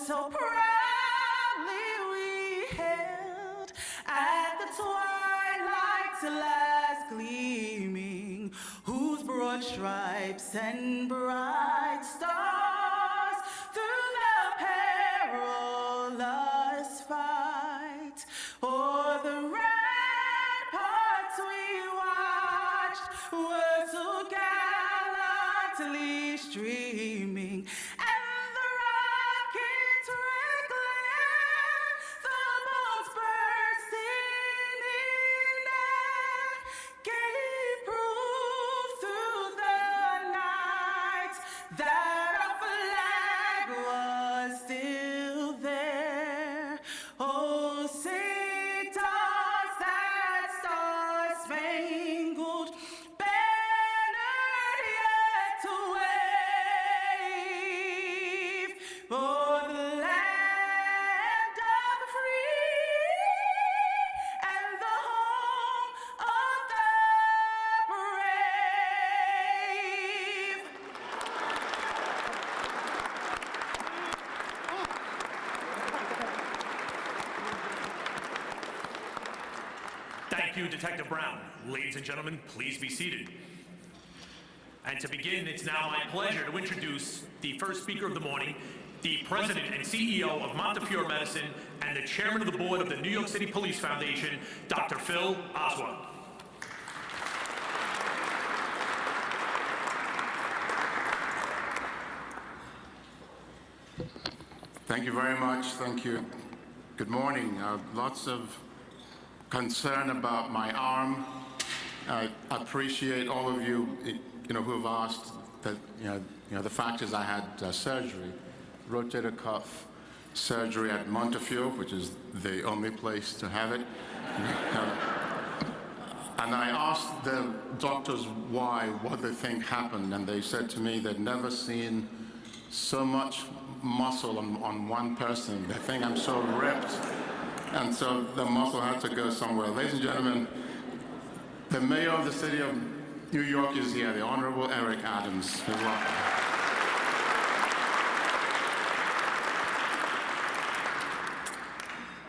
so proudly we held at the twilight's last gleaming, whose broad stripes and bright stars through the perilous fight o'er the ramparts we watched were so gallantly streaming. Thank you, Detective Brown. Ladies and gentlemen, please be seated. And to begin, it's now my pleasure to introduce the first speaker of the morning, the President and CEO of Montefiore Medicine and the Chairman of the Board of the New York City Police Foundation, Dr. Phil Oswald. Thank you very much. Thank you. Good morning. Lots of concern about my arm. I appreciate all of you, who have asked that, the fact is I had surgery, rotator cuff surgery at Montefiore, which is the only place to have it. And I asked the doctors what they think happened, and they said to me they'd never seen so much muscle on one person. They think I'm so ripped. And so the muscle had to go somewhere. Ladies and gentlemen, the mayor of the city of New York is here, the Honorable Eric Adams. Welcome.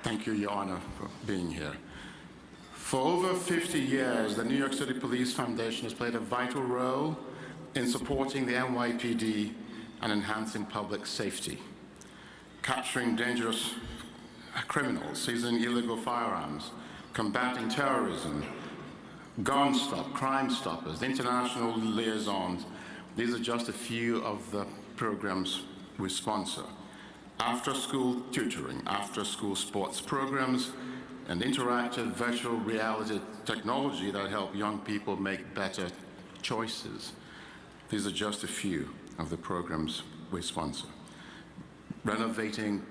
Thank you, Your Honor, for being here. For over 50 years, the New York City Police Foundation has played a vital role in supporting the NYPD and enhancing public safety, capturing dangerous criminals, seizing illegal firearms, combating terrorism, Gone Stop, Crime Stoppers, international liaisons. These are just a few of the programs we sponsor. After-school tutoring, after-school sports programs, and interactive virtual reality technology that help young people make better choices. These are just a few of the programs we sponsor. Renovating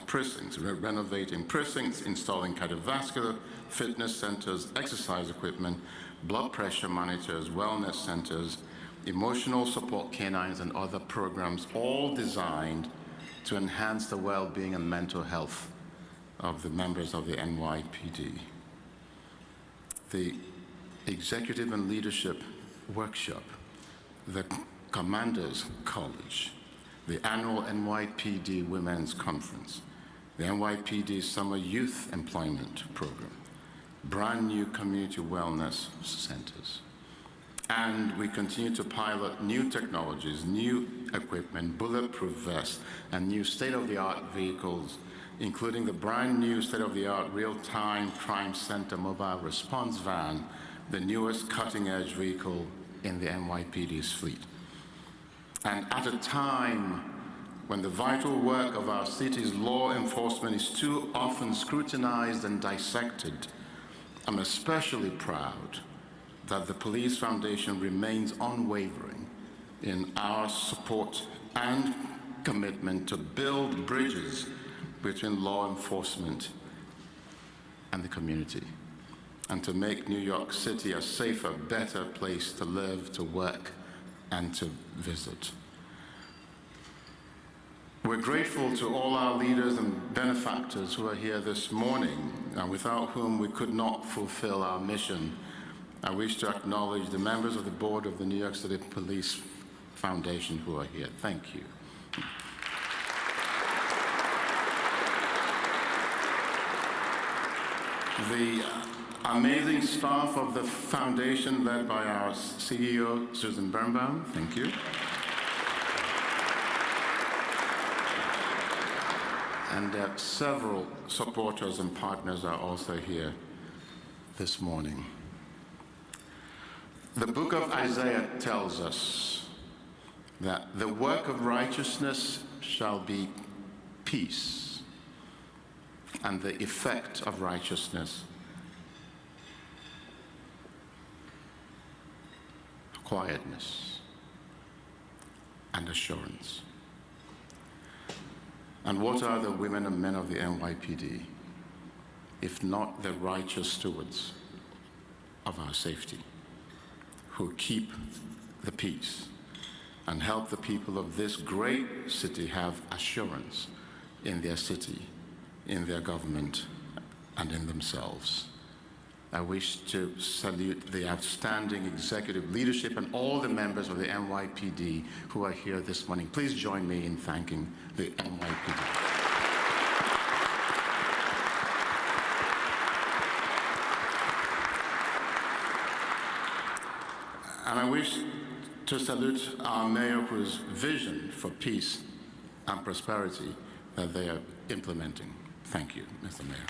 precincts, installing cardiovascular fitness centers, exercise equipment, blood pressure monitors, wellness centers, emotional support canines, and other programs, all designed to enhance the well-being and mental health of the members of the NYPD. The Executive and Leadership Workshop, the Commanders College, the annual NYPD Women's Conference, the NYPD Summer Youth Employment Program, brand new community wellness centers. And we continue to pilot new technologies, new equipment, bulletproof vests, and new state-of-the-art vehicles, including the brand new state-of-the-art real-time crime center mobile response van, the newest cutting-edge vehicle in the NYPD's fleet. And at a time when the vital work of our city's law enforcement is too often scrutinized and dissected, I'm especially proud that the Police Foundation remains unwavering in our support and commitment to build bridges between law enforcement and the community, and to make New York City a safer, better place to live, to work, and to visit. We're grateful to all our leaders and benefactors who are here this morning, and without whom we could not fulfill our mission. I wish to acknowledge the members of the board of the New York City Police Foundation who are here. Thank you. The amazing staff of the foundation, led by our CEO, Susan Birnbaum. Thank you. And several supporters and partners are also here this morning. The book of Isaiah tells us that the work of righteousness shall be peace, and the effect of righteousness, quietness and assurance. And what are the women and men of the NYPD, if not the righteous stewards of our safety, who keep the peace and help the people of this great city have assurance in their city, in their government, and in themselves. I wish to salute the outstanding executive leadership and all the members of the NYPD who are here this morning. Please join me in thanking the NYPD. And I wish to salute our mayor, whose vision for peace and prosperity that they are implementing. Thank you, Mr. Mayor.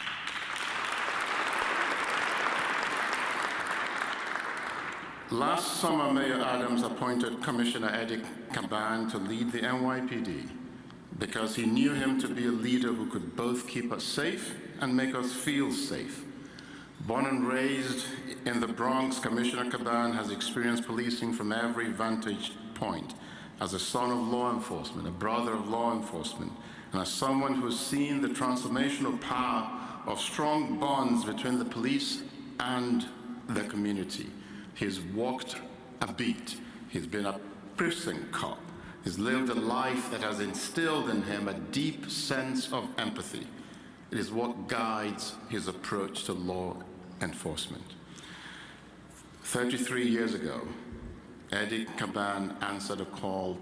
Last summer, Mayor Adams appointed Commissioner Eddie Caban to lead the NYPD because he knew him to be a leader who could both keep us safe and make us feel safe. Born and raised in the Bronx, Commissioner Caban has experienced policing from every vantage point. As a son of law enforcement, a brother of law enforcement, and as someone who's seen the transformational power of strong bonds between the police and the community. He's walked a beat. He's been a precinct cop. He's lived a life that has instilled in him a deep sense of empathy. It is what guides his approach to law enforcement. 33 years ago, Eddie Caban answered a call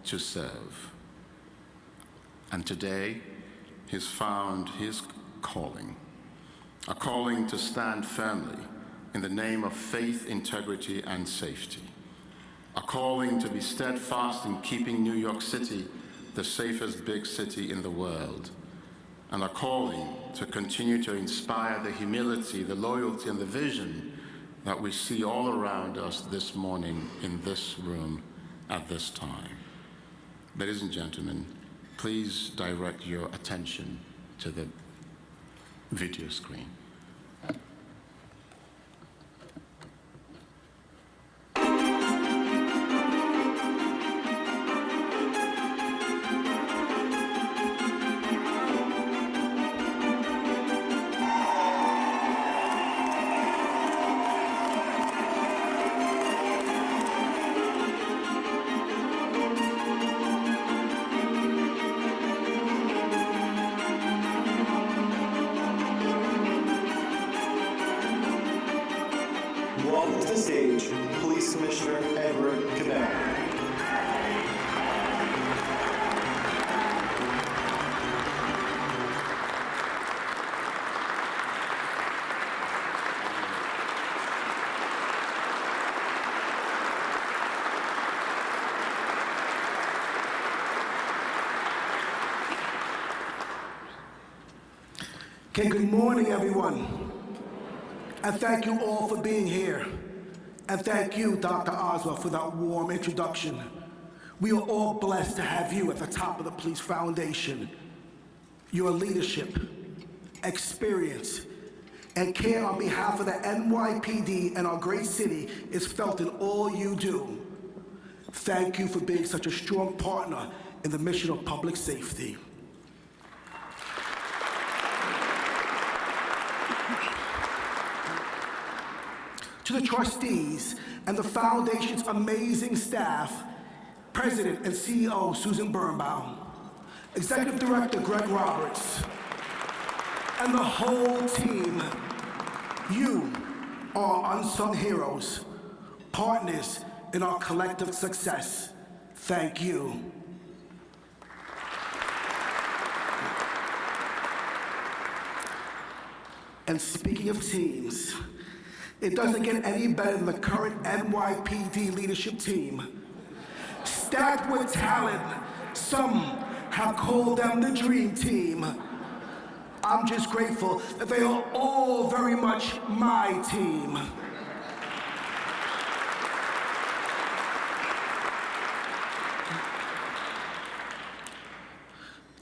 to serve. And today, he's found his calling, a calling to stand firmly in the name of faith, integrity, and safety, a calling to be steadfast in keeping New York City the safest big city in the world, and a calling to continue to inspire the humility, the loyalty, and the vision that we see all around us this morning in this room at this time. Ladies and gentlemen, please direct your attention to the video screen. Welcome to the stage, Police Commissioner Edward Caban. Okay, good morning, everyone. And thank you all for being here. And thank you, Dr. Oswald, for that warm introduction. We are all blessed to have you at the top of the Police Foundation. Your leadership, experience, and care on behalf of the NYPD and our great city is felt in all you do. Thank you for being such a strong partner in the mission of public safety. To the trustees and the Foundation's amazing staff, President and CEO Susan Birnbaum, Executive Director Greg Roberts, and the whole team, you are unsung heroes, partners in our collective success. Thank you. And speaking of teams, it doesn't get any better than the current NYPD leadership team. Stacked with talent, some have called them the dream team. I'm just grateful that they are all very much my team.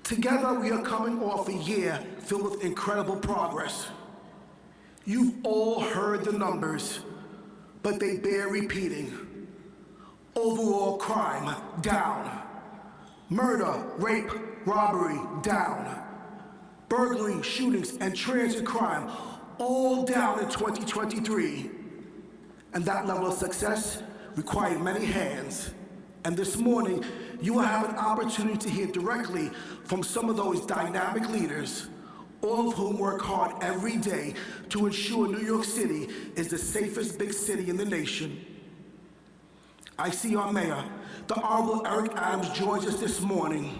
Together, we are coming off a year filled with incredible progress. You've all heard the numbers, but they bear repeating. Overall crime, down. Murder, rape, robbery, down. Burglary, shootings, and transit crime, all down in 2023. And that level of success required many hands. And this morning, you will have an opportunity to hear directly from some of those dynamic leaders, all of whom work hard every day to ensure New York City is the safest big city in the nation. I see our mayor, the Honorable Eric Adams, joins us this morning.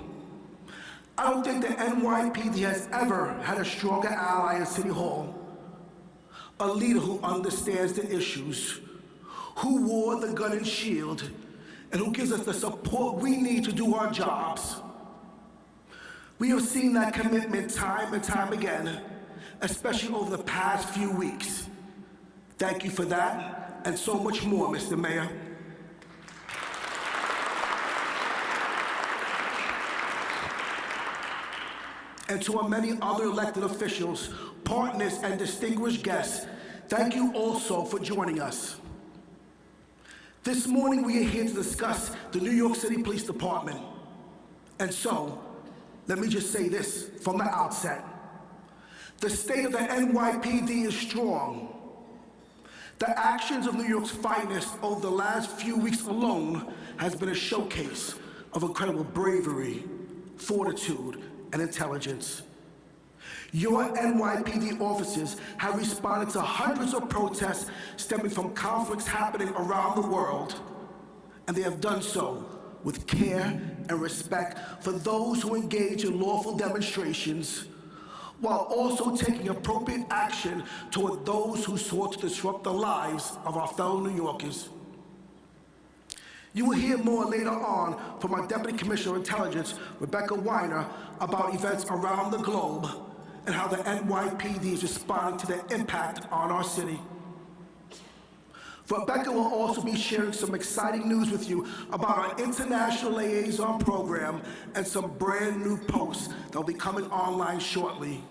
I don't think the NYPD has ever had a stronger ally in City Hall. A leader who understands the issues, who wore the gun and shield, and who gives us the support we need to do our jobs. We have seen that commitment time and time again, especially over the past few weeks. Thank you for that, and so much more, Mr. Mayor. And to our many other elected officials, partners, and distinguished guests, thank you also for joining us. This morning, we are here to discuss the New York City Police Department. And so, let me just say this from the outset. The state of the NYPD is strong. The actions of New York's finest over the last few weeks alone has been a showcase of incredible bravery, fortitude, and intelligence. Your NYPD officers have responded to hundreds of protests stemming from conflicts happening around the world, and they have done so with care and respect for those who engage in lawful demonstrations, while also taking appropriate action toward those who sought to disrupt the lives of our fellow New Yorkers. You will hear more later on from our Deputy Commissioner of Intelligence, Rebecca Weiner, about events around the globe and how the NYPD is responding to their impact on our city. Rebecca will also be sharing some exciting news with you about our International Liaison Program and some brand new posts that will be coming online shortly.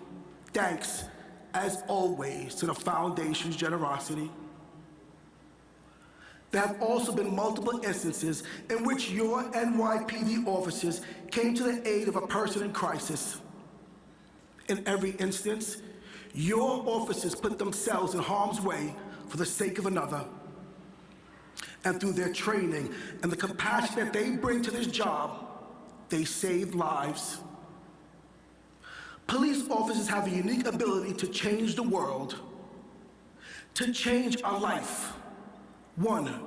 Thanks, as always, to the Foundation's generosity. There have also been multiple instances in which your NYPD officers came to the aid of a person in crisis. In every instance, your officers put themselves in harm's way for the sake of another. And through their training and the compassion that they bring to this job, they save lives. Police officers have a unique ability to change the world, to change a life, one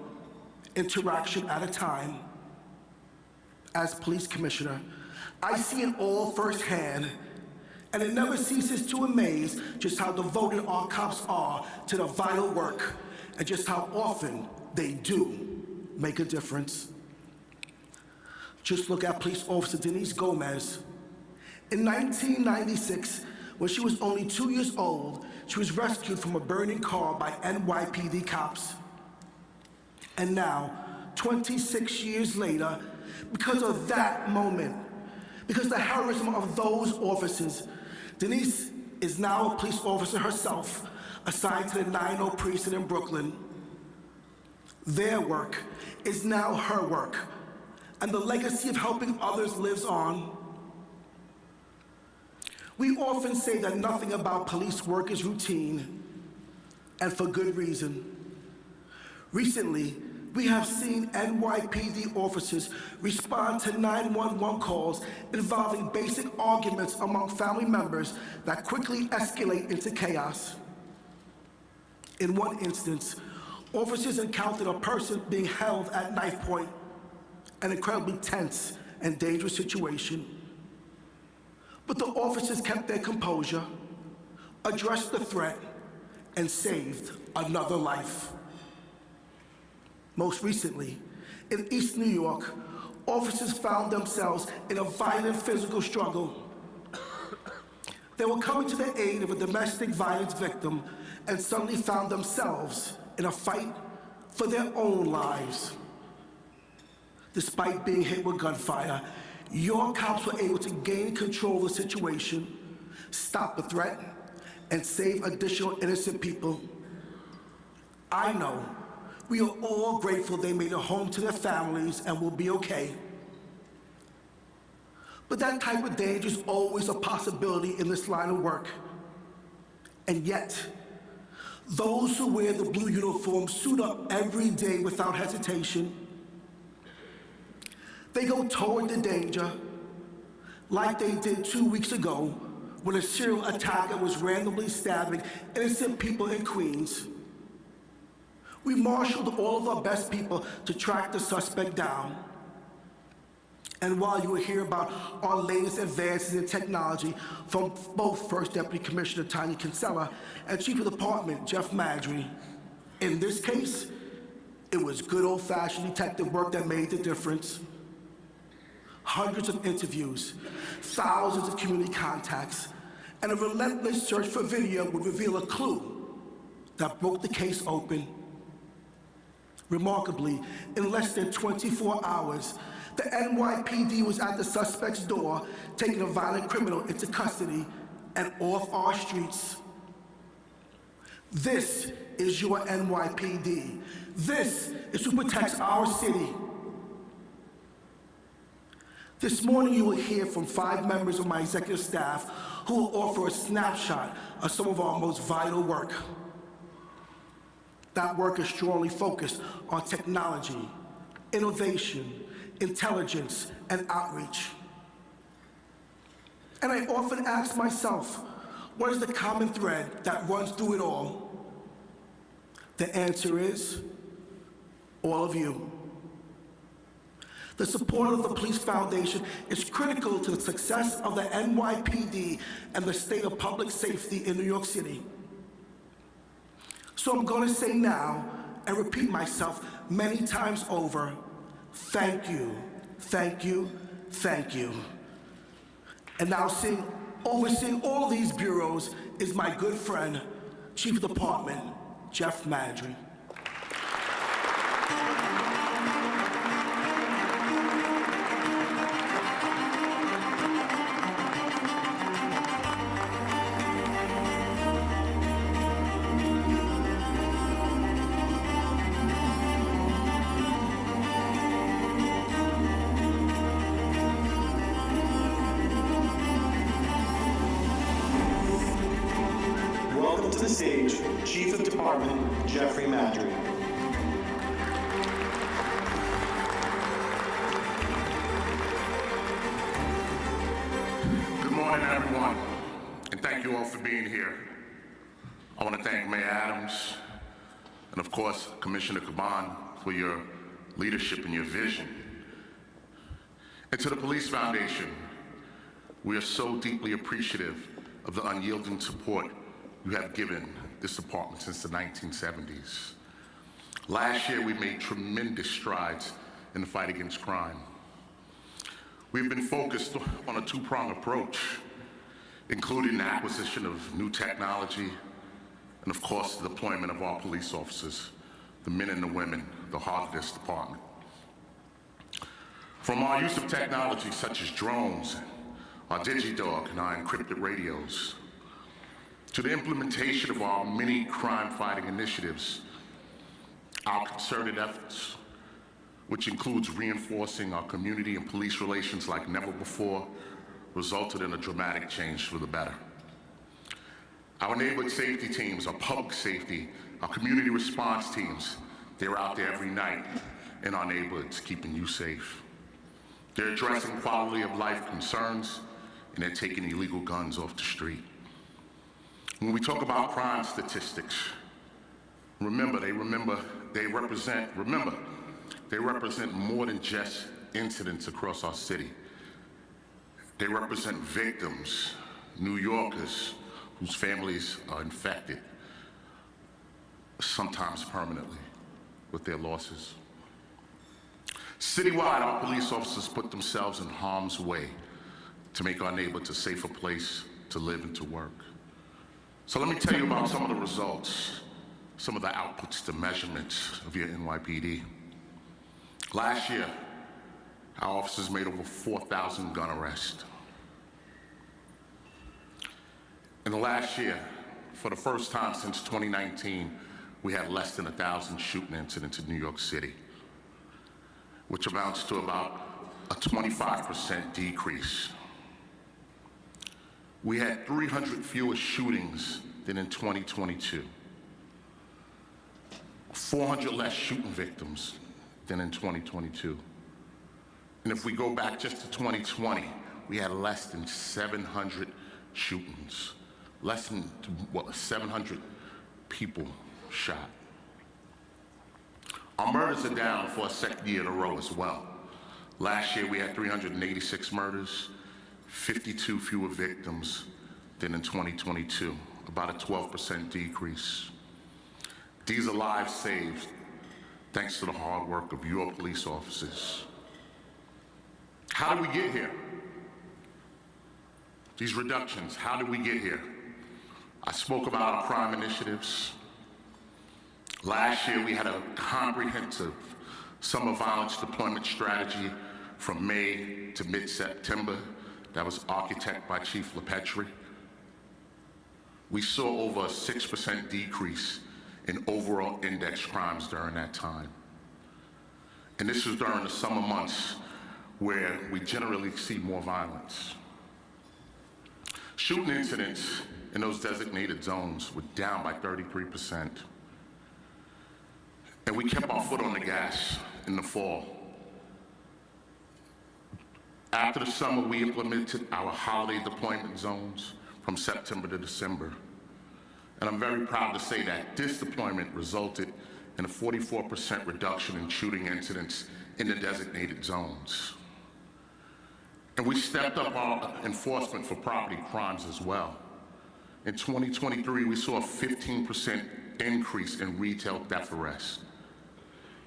interaction at a time. As police commissioner, I see it all firsthand, and it never ceases to amaze just how devoted our cops are to the vital work and just how often they do make a difference. Just look at police officer Denise Gomez. In 1996, when she was only 2 years old, she was rescued from a burning car by NYPD cops. And now, 26 years later, because of that moment, because of the heroism of those officers, Denise is now a police officer herself, assigned to the 9-0 precinct in Brooklyn. Their work is now her work, and the legacy of helping others lives on. We often say that nothing about police work is routine, and for good reason. Recently, we have seen NYPD officers respond to 911 calls involving basic arguments among family members that quickly escalate into chaos. In one instance, officers encountered a person being held at knife point, an incredibly tense and dangerous situation. But the officers kept their composure, addressed the threat, and saved another life. Most recently, in East New York, officers found themselves in a violent physical struggle. They were coming to the aid of a domestic violence victim and suddenly found themselves in a fight for their own lives. Despite being hit with gunfire, your cops were able to gain control of the situation, stop the threat, and save additional innocent people. I know we are all grateful they made it home to their families and will be okay. But that type of danger is always a possibility in this line of work. And yet, those who wear the blue uniform suit up every day without hesitation. They go toward the danger, like they did 2 weeks ago when a serial attacker was randomly stabbing innocent people in Queens. We marshaled all of our best people to track the suspect down. And while you will hear about our latest advances in technology from both First Deputy Commissioner Tanya Kinsella and Chief of Department Jeff Madry, in this case, it was good old-fashioned detective work that made the difference. Hundreds of interviews, thousands of community contacts, and a relentless search for video would reveal a clue that broke the case open. Remarkably, in less than 24 hours, the NYPD was at the suspect's door, taking a violent criminal into custody and off our streets. This is your NYPD. This is who protects our city. This morning you will hear from 5 members of my executive staff who will offer a snapshot of some of our most vital work. That work is strongly focused on technology, innovation, intelligence, and outreach. And I often ask myself, What is the common thread that runs through it all? The answer is all of you. The support of the Police Foundation is critical to the success of the NYPD and the state of public safety in New York City. So I'm going to say now, and repeat myself many times over, thank you, thank you, thank you. And now overseeing all these bureaus is my good friend, Chief of Department, Jeff Madry. Welcome to the stage, Chief of Department, Jeffrey Madry. Good morning, everyone, and thank you all for being here. I want to thank Mayor Adams and, of course, Commissioner Caban for your leadership and your vision. And to the Police Foundation, we are so deeply appreciative of the unyielding support you have given this department since the 1970s. Last year, we made tremendous strides in the fight against crime. We've been focused on a two-pronged approach, including the acquisition of new technology and, of course, the deployment of our police officers, the men and the women, the heart of this department. From our use of technology such as drones, our DigiDog and our encrypted radios, to the implementation of our many crime-fighting initiatives, our concerted efforts, which includes reinforcing our community and police relations like never before, resulted in a dramatic change for the better. Our neighborhood safety teams, our public safety, our community response teams, they're out there every night in our neighborhoods keeping you safe. They're addressing quality of life concerns, and they're taking illegal guns off the street. When we talk about crime statistics, remember they represent more than just incidents across our city. They represent victims, New Yorkers whose families are infected, sometimes permanently, with their losses. Citywide, our police officers put themselves in harm's way to make our neighborhoods a safer place to live and to work. So let me tell you about some of the results, some of the outputs, the measurements of your NYPD. Last year, our officers made over 4,000 gun arrests. In the last year, for the first time since 2019, we had less than 1,000 shooting incidents in New York City, which amounts to about a 25% decrease. We had 300 fewer shootings than in 2022, 400 less shooting victims than in 2022. And if we go back just to 2020, we had less than 700 shootings, less than 700 people shot. Our murders are down for a second year in a row as well. Last year, we had 386 murders, 52 fewer victims than in 2022, about a 12% decrease. These are lives saved thanks to the hard work of your police officers. How did we get here? These reductions, how did we get here? I spoke about our crime initiatives. Last year, we had a comprehensive summer violence deployment strategy from May to mid-September that was architected by Chief LaPetri. We saw over a 6% decrease in overall index crimes during that time. And this was during the summer months where we generally see more violence. Shooting incidents in those designated zones were down by 33%. And we kept our foot on the gas in the fall. After the summer, we implemented our holiday deployment zones from September to December. And I'm very proud to say that this deployment resulted in a 44% reduction in shooting incidents in the designated zones. And we stepped up our enforcement for property crimes as well. In 2023, we saw a 15% increase in retail theft arrests.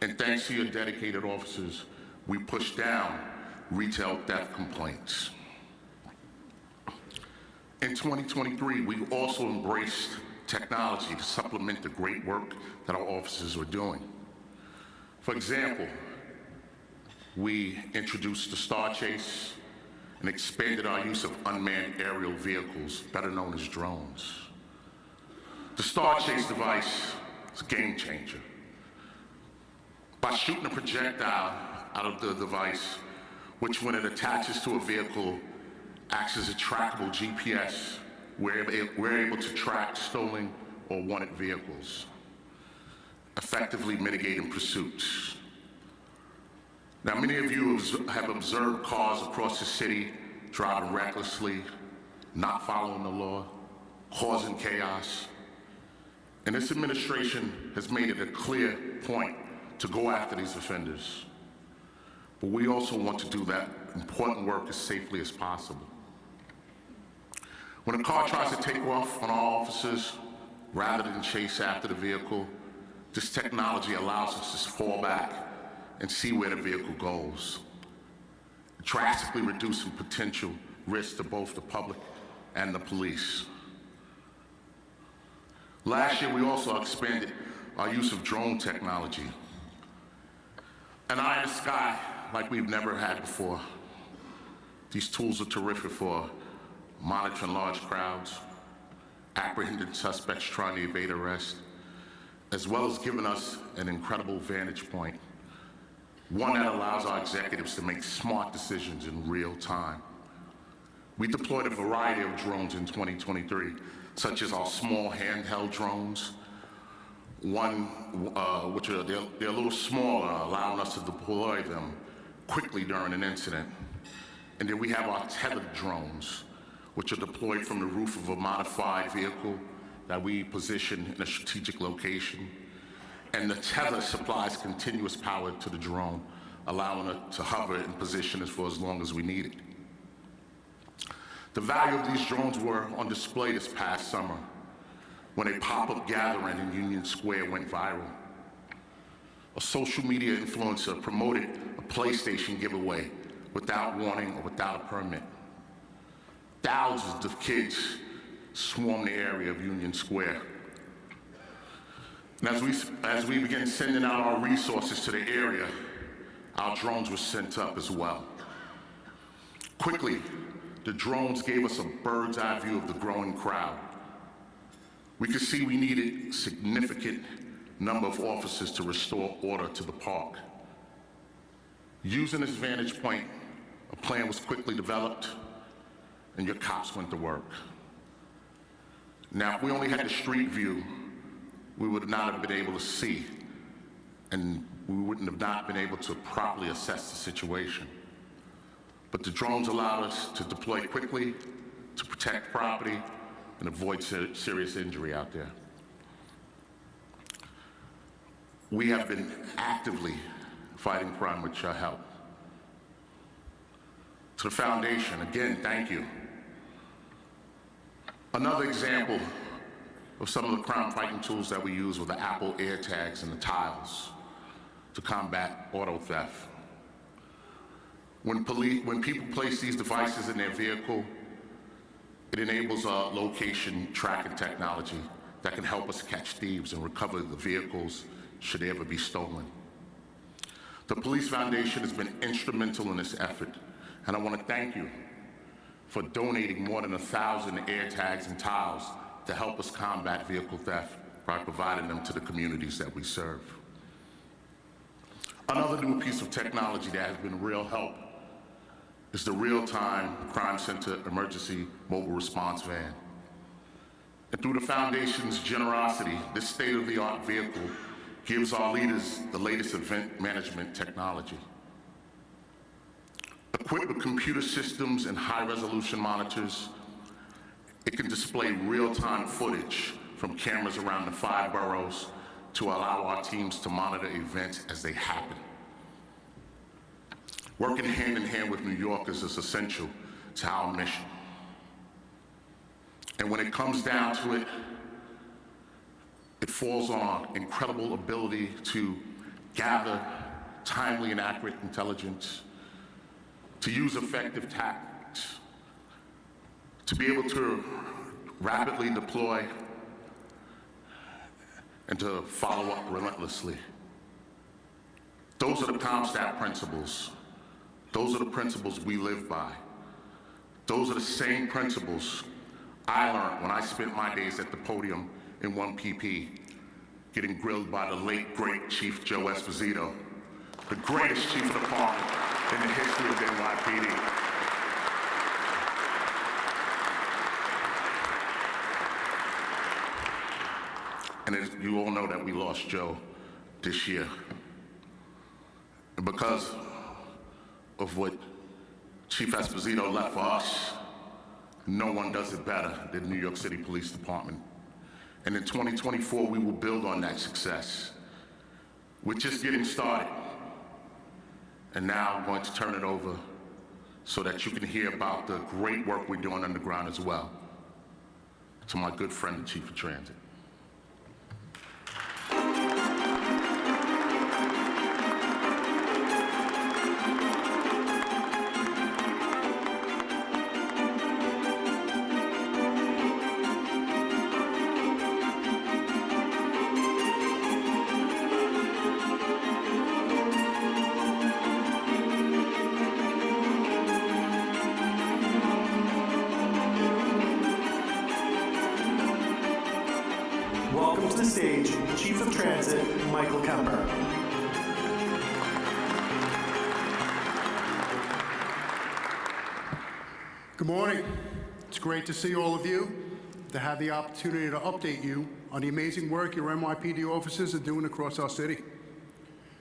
And thanks to your dedicated officers, we pushed down retail theft complaints. In 2023, we also embraced technology to supplement the great work that our officers were doing. For example, we introduced the Star Chase and expanded our use of unmanned aerial vehicles, better known as drones. The Star Chase device is a game changer. By shooting a projectile out of the device, which when it attaches to a vehicle, acts as a trackable GPS, we're able to track stolen or wanted vehicles, effectively mitigating pursuits. Now, many of you have observed cars across the city driving recklessly, not following the law, causing chaos. And this administration has made it a clear point to go after these offenders. But we also want to do that important work as safely as possible. When a car tries to take off on our officers, rather than chase after the vehicle, this technology allows us to fall back and see where the vehicle goes, drastically reducing potential risk to both the public and the police. Last year, we also expanded our use of drone technology. An eye in the sky like we've never had before. These tools are terrific for monitoring large crowds, apprehending suspects trying to evade arrest, as well as giving us an incredible vantage point, one that allows our executives to make smart decisions in real time. We deployed a variety of drones in 2023, such as our small handheld drones, which they're a little smaller, allowing us to deploy them quickly during an incident. And then we have our tethered drones, which are deployed from the roof of a modified vehicle that we position in a strategic location. And the tether supplies continuous power to the drone, allowing it to hover in position for as long as we need it. The value of these drones were on display this past summer when a pop-up gathering in Union Square went viral. A social media influencer promoted a PlayStation giveaway without warning or without a permit. Thousands of kids swarmed the area of Union Square. And as we began sending out our resources to the area, our drones were sent up as well. Quickly, the drones gave us a bird's eye view of the growing crowd. We could see we needed a significant number of officers to restore order to the park. Using this vantage point, a plan was quickly developed, and your cops went to work. Now, if we only had the street view, we would not have been able to see, and we wouldn't have not been able to properly assess the situation. But the drones allowed us to deploy quickly, to protect property, and avoid serious injury out there. We have been actively fighting crime with your help. To the foundation, again, thank you. Another example of some of the crime fighting tools that we use were the Apple AirTags and the tiles to combat auto theft. When people place these devices in their vehicle, it enables a location tracking technology that can help us catch thieves and recover the vehicles should they ever be stolen. The Police Foundation has been instrumental in this effort, and I want to thank you for donating more than 1,000 AirTags and tiles to help us combat vehicle theft by providing them to the communities that we serve. Another new piece of technology that has been real help is the real-time Crime Center Emergency Mobile Response Van. And through the Foundation's generosity, this state-of-the-art vehicle gives our leaders the latest event management technology. Equipped with computer systems and high-resolution monitors, It can display real-time footage from cameras around the 5 boroughs to allow our teams to monitor events as they happen. Working hand in hand with New Yorkers is essential to our mission. And when it comes down to it, it falls on our incredible ability to gather timely and accurate intelligence, to use effective tactics, to be able to rapidly deploy, and to follow up relentlessly. Those are the CompStat principles. Those are the principles we live by. Those are the same principles I learned when I spent my days at the podium in 1PP, getting grilled by the late, great Chief Joe Esposito, the greatest chief of department in the history of the NYPD. And as you all know that we lost Joe this year. And because of what Chief Esposito left for us, no one does it better than the New York City Police Department. And in 2024, we will build on that success. We're just getting started. And now I'm going to turn it over so that you can hear about the great work we're doing underground as well, to my good friend, the Chief of Transit. Welcome to the stage, Chief of Transit, Michael Kemper. Good morning. It's great to see all of you, to have the opportunity to update you on the amazing work your NYPD officers are doing across our city.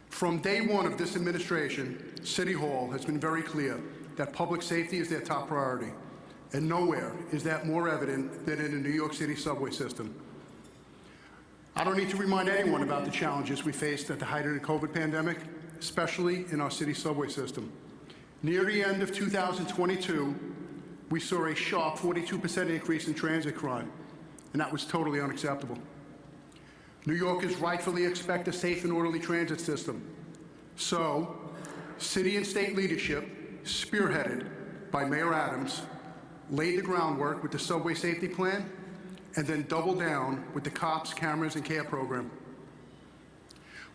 From day one of this administration, City Hall has been very clear that public safety is their top priority, and nowhere is that more evident than in the New York City subway system. I don't need to remind anyone about the challenges we faced at the height of the COVID pandemic, especially in our city subway system. Near the end of 2022, we saw a sharp 42% increase in transit crime, and that was totally unacceptable. New Yorkers rightfully expect a safe and orderly transit system. So, city and state leadership, spearheaded by Mayor Adams, laid the groundwork with the subway safety plan and then doubled down with the COPS, cameras, and care program.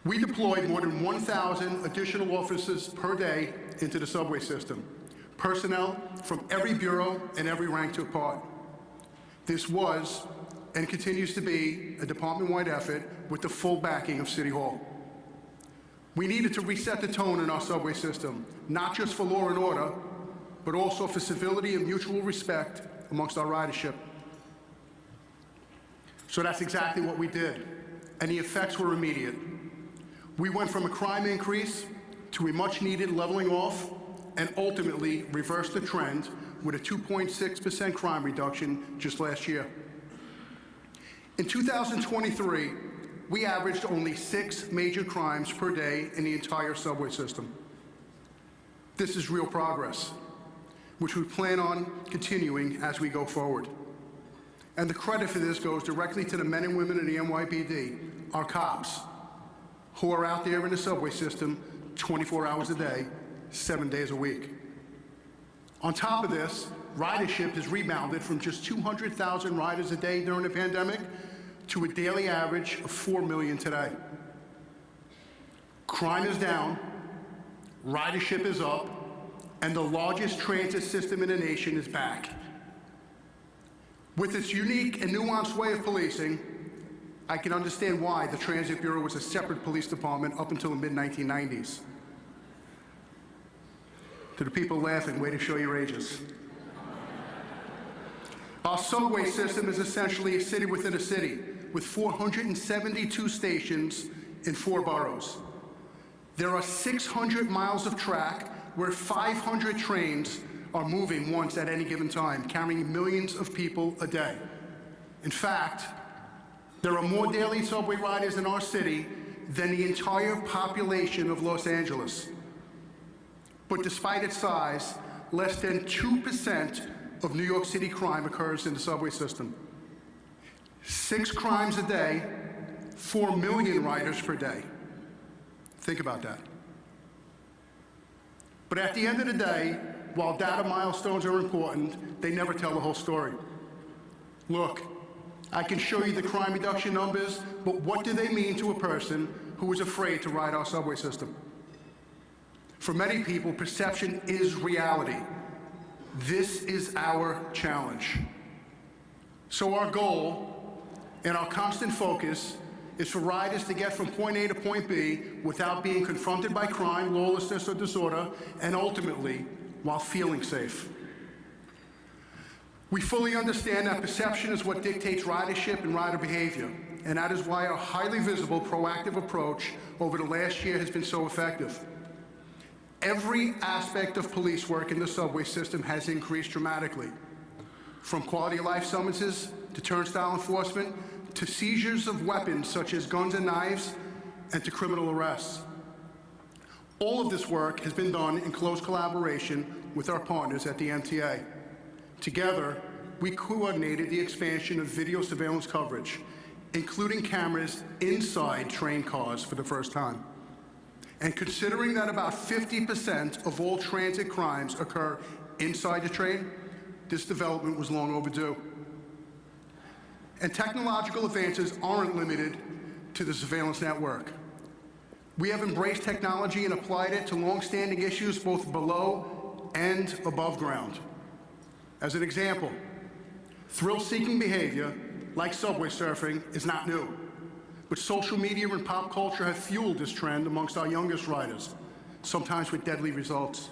We deployed more than 1,000 additional officers per day into the subway system, personnel from every bureau and every rank took part. This was and continues to be a department-wide effort with the full backing of City Hall. We needed to reset the tone in our subway system, not just for law and order, but also for civility and mutual respect amongst our ridership. So that's exactly what we did, and the effects were immediate. We went from a crime increase to a much-needed leveling off, and ultimately reversed the trend with a 2.6% crime reduction just last year. In 2023, we averaged only 6 major crimes per day in the entire subway system. This is real progress, which we plan on continuing as we go forward. And the credit for this goes directly to the men and women in the NYPD, our cops, who are out there in the subway system 24 hours a day, 7 days a week. On top of this, ridership has rebounded from just 200,000 riders a day during the pandemic to a daily average of 4 million today. Crime is down, ridership is up, and the largest transit system in the nation is back. With its unique and nuanced way of policing, I can understand why the Transit Bureau was a separate police department up until the mid-1990s. To the people laughing, way to show your ages. Our subway system is essentially a city within a city, with 472 stations in 4 boroughs. There are 600 miles of track where 500 trains are moving once at any given time, carrying millions of people a day. In fact, there are more daily subway riders in our city than the entire population of Los Angeles. But despite its size, less than 2% of New York City crime occurs in the subway system. 6 crimes a day, 4 million riders per day. Think about that. But at the end of the day, while data milestones are important, they never tell the whole story. Look, I can show you the crime reduction numbers, but what do they mean to a person who is afraid to ride our subway system? For many people, perception is reality. This is our challenge. So our goal and our constant focus is for riders to get from point A to point B without being confronted by crime, lawlessness, or disorder, and ultimately, while feeling safe. We fully understand that perception is what dictates ridership and rider behavior, and that is why our highly visible, proactive approach over the last year has been so effective. Every aspect of police work in the subway system has increased dramatically, from quality of life summonses to turnstile enforcement to seizures of weapons such as guns and knives and to criminal arrests. All of this work has been done in close collaboration with our partners at the MTA. Together, we coordinated the expansion of video surveillance coverage, including cameras inside train cars for the first time. And considering that about 50% of all transit crimes occur inside the train, this development was long overdue. And technological advances aren't limited to the surveillance network. We have embraced technology and applied it to long-standing issues both below and above ground. As an example, thrill-seeking behavior, like subway surfing, is not new. But social media and pop culture have fueled this trend amongst our youngest riders, sometimes with deadly results.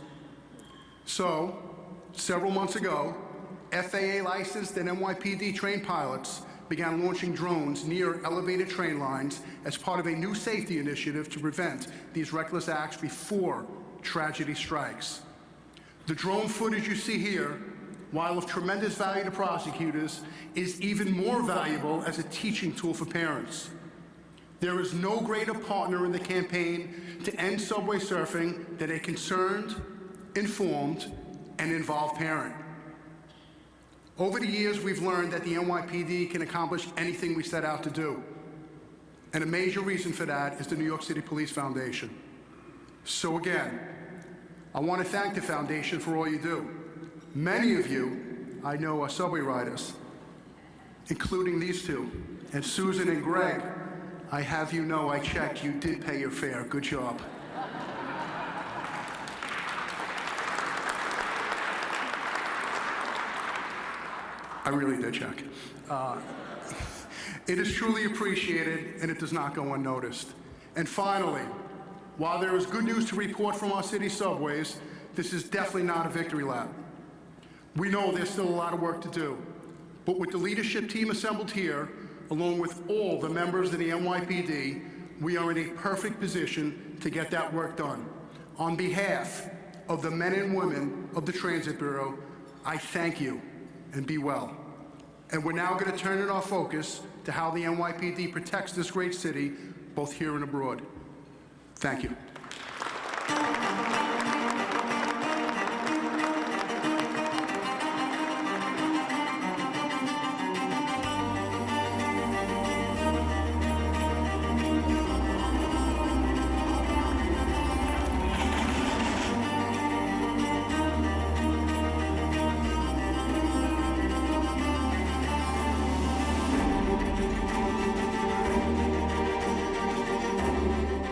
So, several months ago, FAA-licensed and NYPD trained pilots began launching drones near elevated train lines as part of a new safety initiative to prevent these reckless acts before tragedy strikes. The drone footage you see here, while of tremendous value to prosecutors, is even more valuable as a teaching tool for parents. There is no greater partner in the campaign to end subway surfing than a concerned, informed, and involved parent. Over the years, we've learned that the NYPD can accomplish anything we set out to do. And a major reason for that is the New York City Police Foundation. So again, I want to thank the Foundation for all you do. Many of you, I know, are subway riders, including these two. And Susan and Greg, I have you know I checked, you did pay your fare. Good job. I really did check. It is truly appreciated, and it does not go unnoticed. And finally, while there is good news to report from our city subways, this is definitely not a victory lap. We know there's still a lot of work to do, but with the leadership team assembled here, along with all the members of the NYPD, we are in a perfect position to get that work done. On behalf of the men and women of the Transit Bureau, I thank you, and be well. And we're now going to turn our focus to how the NYPD protects this great city, both here and abroad. Thank you.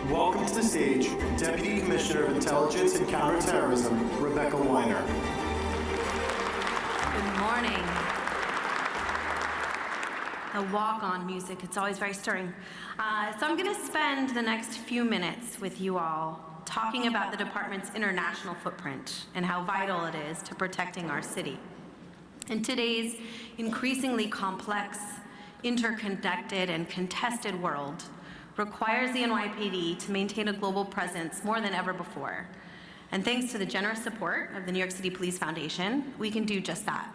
Welcome to the stage, Deputy Commissioner of Intelligence and Counterterrorism, Rebecca Weiner. Good morning. The walk-on music, it's always very stirring. So I'm going to spend the next few minutes with you all talking about the department's international footprint and how vital it is to protecting our city. In today's increasingly complex, interconnected, and contested world, requires the NYPD to maintain a global presence more than ever before. And thanks to the generous support of the New York City Police Foundation, we can do just that.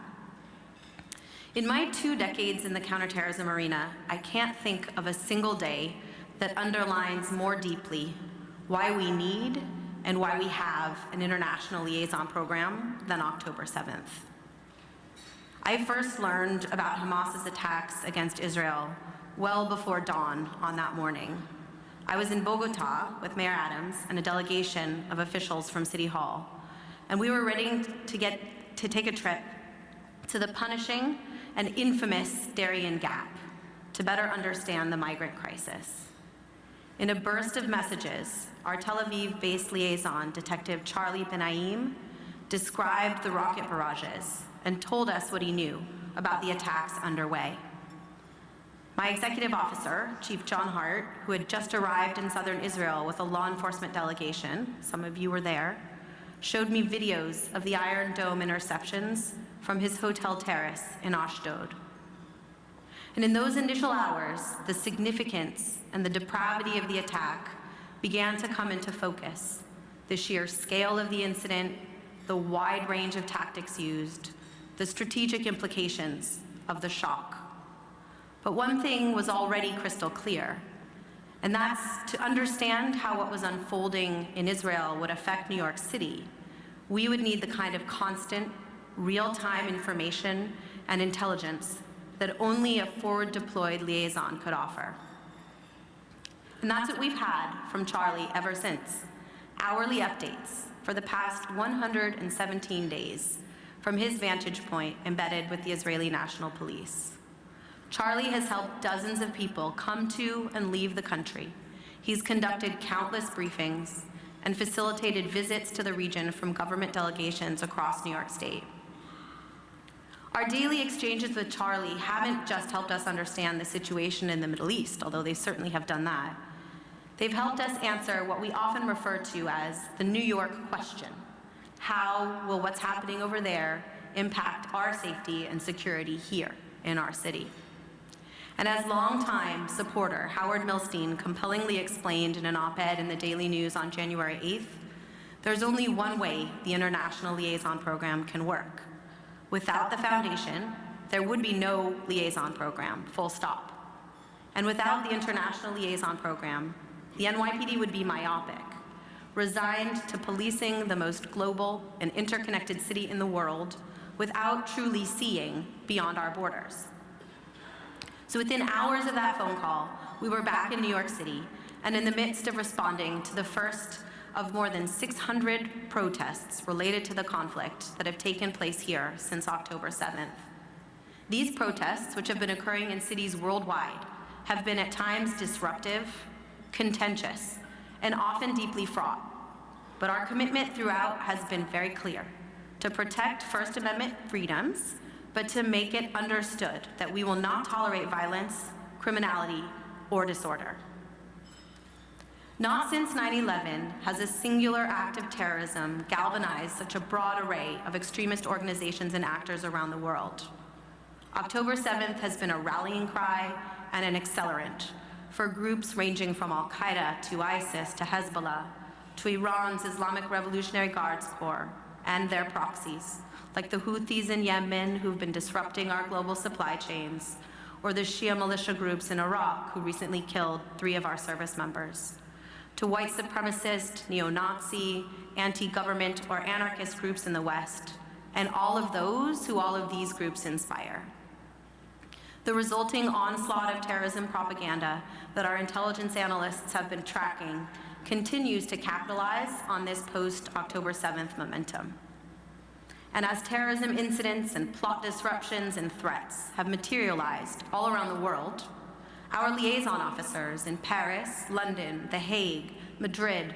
In my 2 decades in the counterterrorism arena, I can't think of a single day that underlines more deeply why we need and why we have an international liaison program than October 7th. I first learned about Hamas's attacks against Israel well before dawn on that morning. I was in Bogota with Mayor Adams and a delegation of officials from City Hall, and we were ready to take a trip to the punishing and infamous Darien Gap to better understand the migrant crisis. In a burst of messages, our Tel Aviv-based liaison, Detective Charlie Benaim, described the rocket barrages and told us what he knew about the attacks underway. My executive officer, Chief John Hart, who had just arrived in southern Israel with a law enforcement delegation, some of you were there, showed me videos of the Iron Dome interceptions from his hotel terrace in Ashdod. And in those initial hours, the significance and the depravity of the attack began to come into focus. The sheer scale of the incident, the wide range of tactics used, the strategic implications of the shock. But one thing was already crystal clear, and that's to understand how what was unfolding in Israel would affect New York City, we would need the kind of constant, real-time information and intelligence that only a forward-deployed liaison could offer. And that's what we've had from Charlie ever since. Hourly updates for the past 117 days from his vantage point embedded with the Israeli National Police. Charlie has helped dozens of people come to and leave the country. He's conducted countless briefings and facilitated visits to the region from government delegations across New York State. Our daily exchanges with Charlie haven't just helped us understand the situation in the Middle East, although they certainly have done that. They've helped us answer what we often refer to as the New York question. How will what's happening over there impact our safety and security here in our city? And as longtime supporter Howard Milstein compellingly explained in an op-ed in the Daily News on January 8th, there's only one way the International Liaison Program can work. Without the foundation, there would be no liaison program, full stop. And without the International Liaison Program, the NYPD would be myopic, resigned to policing the most global and interconnected city in the world without truly seeing beyond our borders. So within hours of that phone call, we were back in New York City and in the midst of responding to the first of more than 600 protests related to the conflict that have taken place here since October 7th. These protests, which have been occurring in cities worldwide, have been at times disruptive, contentious, and often deeply fraught. But our commitment throughout has been very clear: to protect First Amendment freedoms, but to make it understood that we will not tolerate violence, criminality, or disorder. Not since 9/11 has a singular act of terrorism galvanized such a broad array of extremist organizations and actors around the world. October 7th has been a rallying cry and an accelerant for groups ranging from Al-Qaeda to ISIS to Hezbollah to Iran's Islamic Revolutionary Guards Corps and their proxies, like the Houthis in Yemen who've been disrupting our global supply chains, or the Shia militia groups in Iraq who recently killed 3 of our service members, to white supremacist, neo-Nazi, anti-government, or anarchist groups in the West, and all of those who all of these groups inspire. The resulting onslaught of terrorism propaganda that our intelligence analysts have been tracking continues to capitalize on this post-October 7th momentum. And as terrorism incidents and plot disruptions and threats have materialized all around the world, our liaison officers in Paris, London, The Hague, Madrid,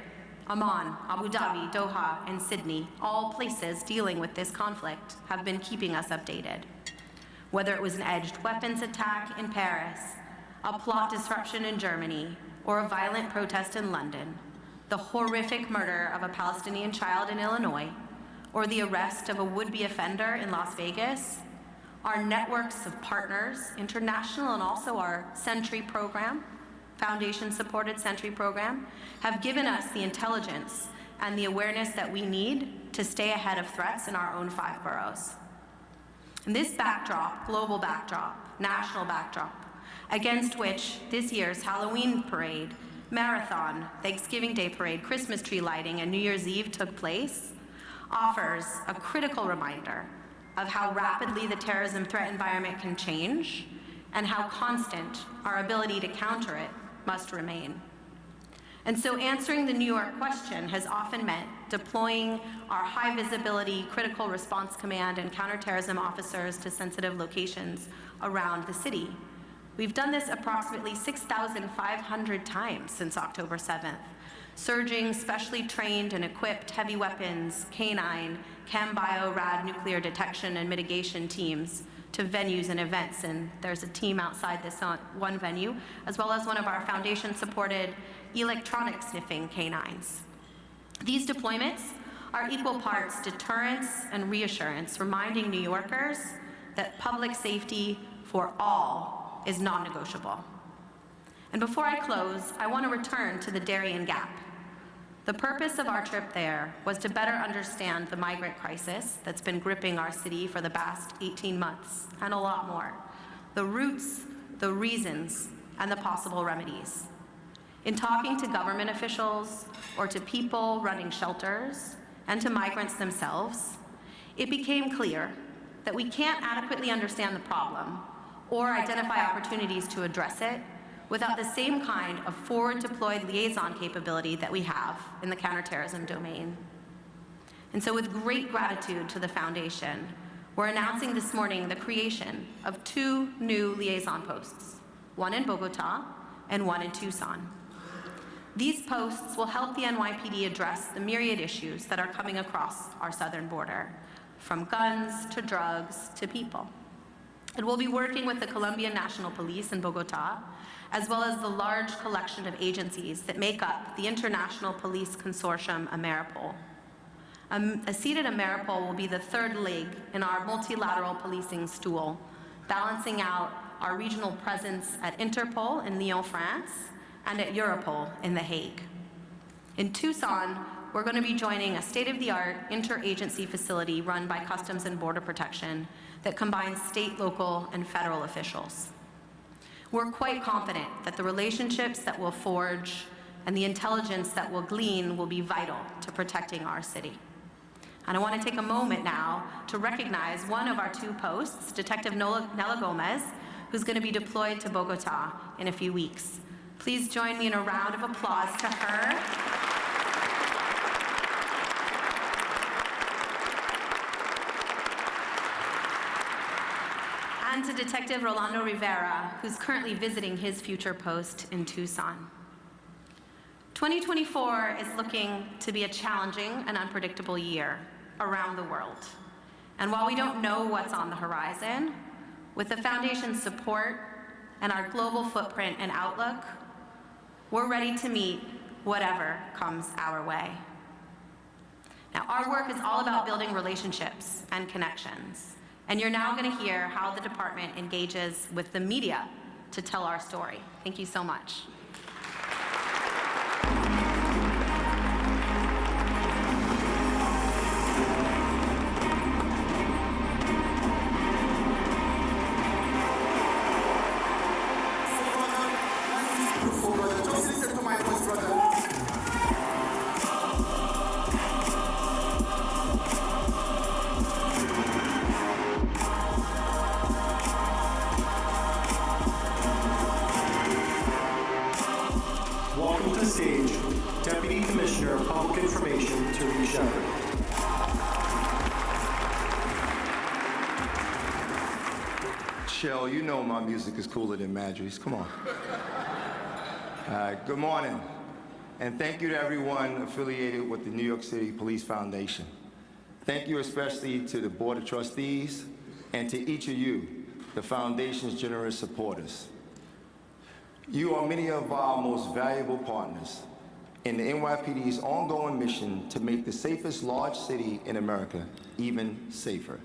Amman, Abu Dhabi, Doha, and Sydney, all places dealing with this conflict, have been keeping us updated. Whether it was an edged weapons attack in Paris, a plot disruption in Germany, or a violent protest in London, the horrific murder of a Palestinian child in Illinois, or the arrest of a would-be offender in Las Vegas, our networks of partners, international and also our Sentry program, Foundation-supported Sentry program, have given us the intelligence and the awareness that we need to stay ahead of threats in our own 5 boroughs. And this backdrop, global backdrop, national backdrop, against which this year's Halloween parade, marathon, Thanksgiving Day parade, Christmas tree lighting, and New Year's Eve took place, offers a critical reminder of how rapidly the terrorism threat environment can change and how constant our ability to counter it must remain. And so answering the New York question has often meant deploying our high visibility critical response command and counterterrorism officers to sensitive locations around the city. We've done this approximately 6,500 times since October 7th, surging specially trained and equipped heavy weapons, canine, chem bio rad nuclear detection and mitigation teams to venues and events, and there's a team outside this one venue, as well as one of our foundation-supported electronic sniffing canines. These deployments are equal parts deterrence and reassurance, reminding New Yorkers that public safety for all is non-negotiable. And before I close, I want to return to the Darien Gap. The purpose of our trip there was to better understand the migrant crisis that's been gripping our city for the past 18 months, and a lot more. The roots, the reasons, and the possible remedies. In talking to government officials, or to people running shelters, and to migrants themselves, it became clear that we can't adequately understand the problem or identify opportunities to address it without the same kind of forward-deployed liaison capability that we have in the counterterrorism domain. And so with great gratitude to the Foundation, we're announcing this morning the creation of 2 new liaison posts, one in Bogota and one in Tucson. These posts will help the NYPD address the myriad issues that are coming across our southern border, from guns to drugs to people. And we'll be working with the Colombian National Police in Bogota, as well as the large collection of agencies that make up the International Police Consortium, AMERIPOL. A seat at AMERIPOL will be the 3rd leg in our multilateral policing stool, balancing out our regional presence at Interpol in Lyon, France, and at Europol in The Hague. In Tucson, we're going to be joining a state-of-the-art interagency facility run by Customs and Border Protection that combines state, local, and federal officials. We're quite confident that the relationships that we'll forge and the intelligence that we'll glean will be vital to protecting our city. And I want to take a moment now to recognize one of our 2 posts, Detective Nella Gomez, who's going to be deployed to Bogota in a few weeks. Please join me in a round of applause to her. And to Detective Rolando Rivera, who's currently visiting his future post in Tucson. 2024 is looking to be a challenging and unpredictable year around the world. And while we don't know what's on the horizon, with the Foundation's support and our global footprint and outlook, we're ready to meet whatever comes our way. Now, our work is all about building relationships and connections. And you're now going to hear how the department engages with the media to tell our story. Thank you so much. Welcome to the stage, Deputy Commissioner of Public Information, Tariq Shepard. Shell, you know my music is cooler than Madry's. Come on. Good morning, and thank you to everyone affiliated with the New York City Police Foundation. Thank you especially to the Board of Trustees and to each of you, the Foundation's generous supporters. You are many of our most valuable partners in the NYPD's ongoing mission to make the safest large city in America even safer.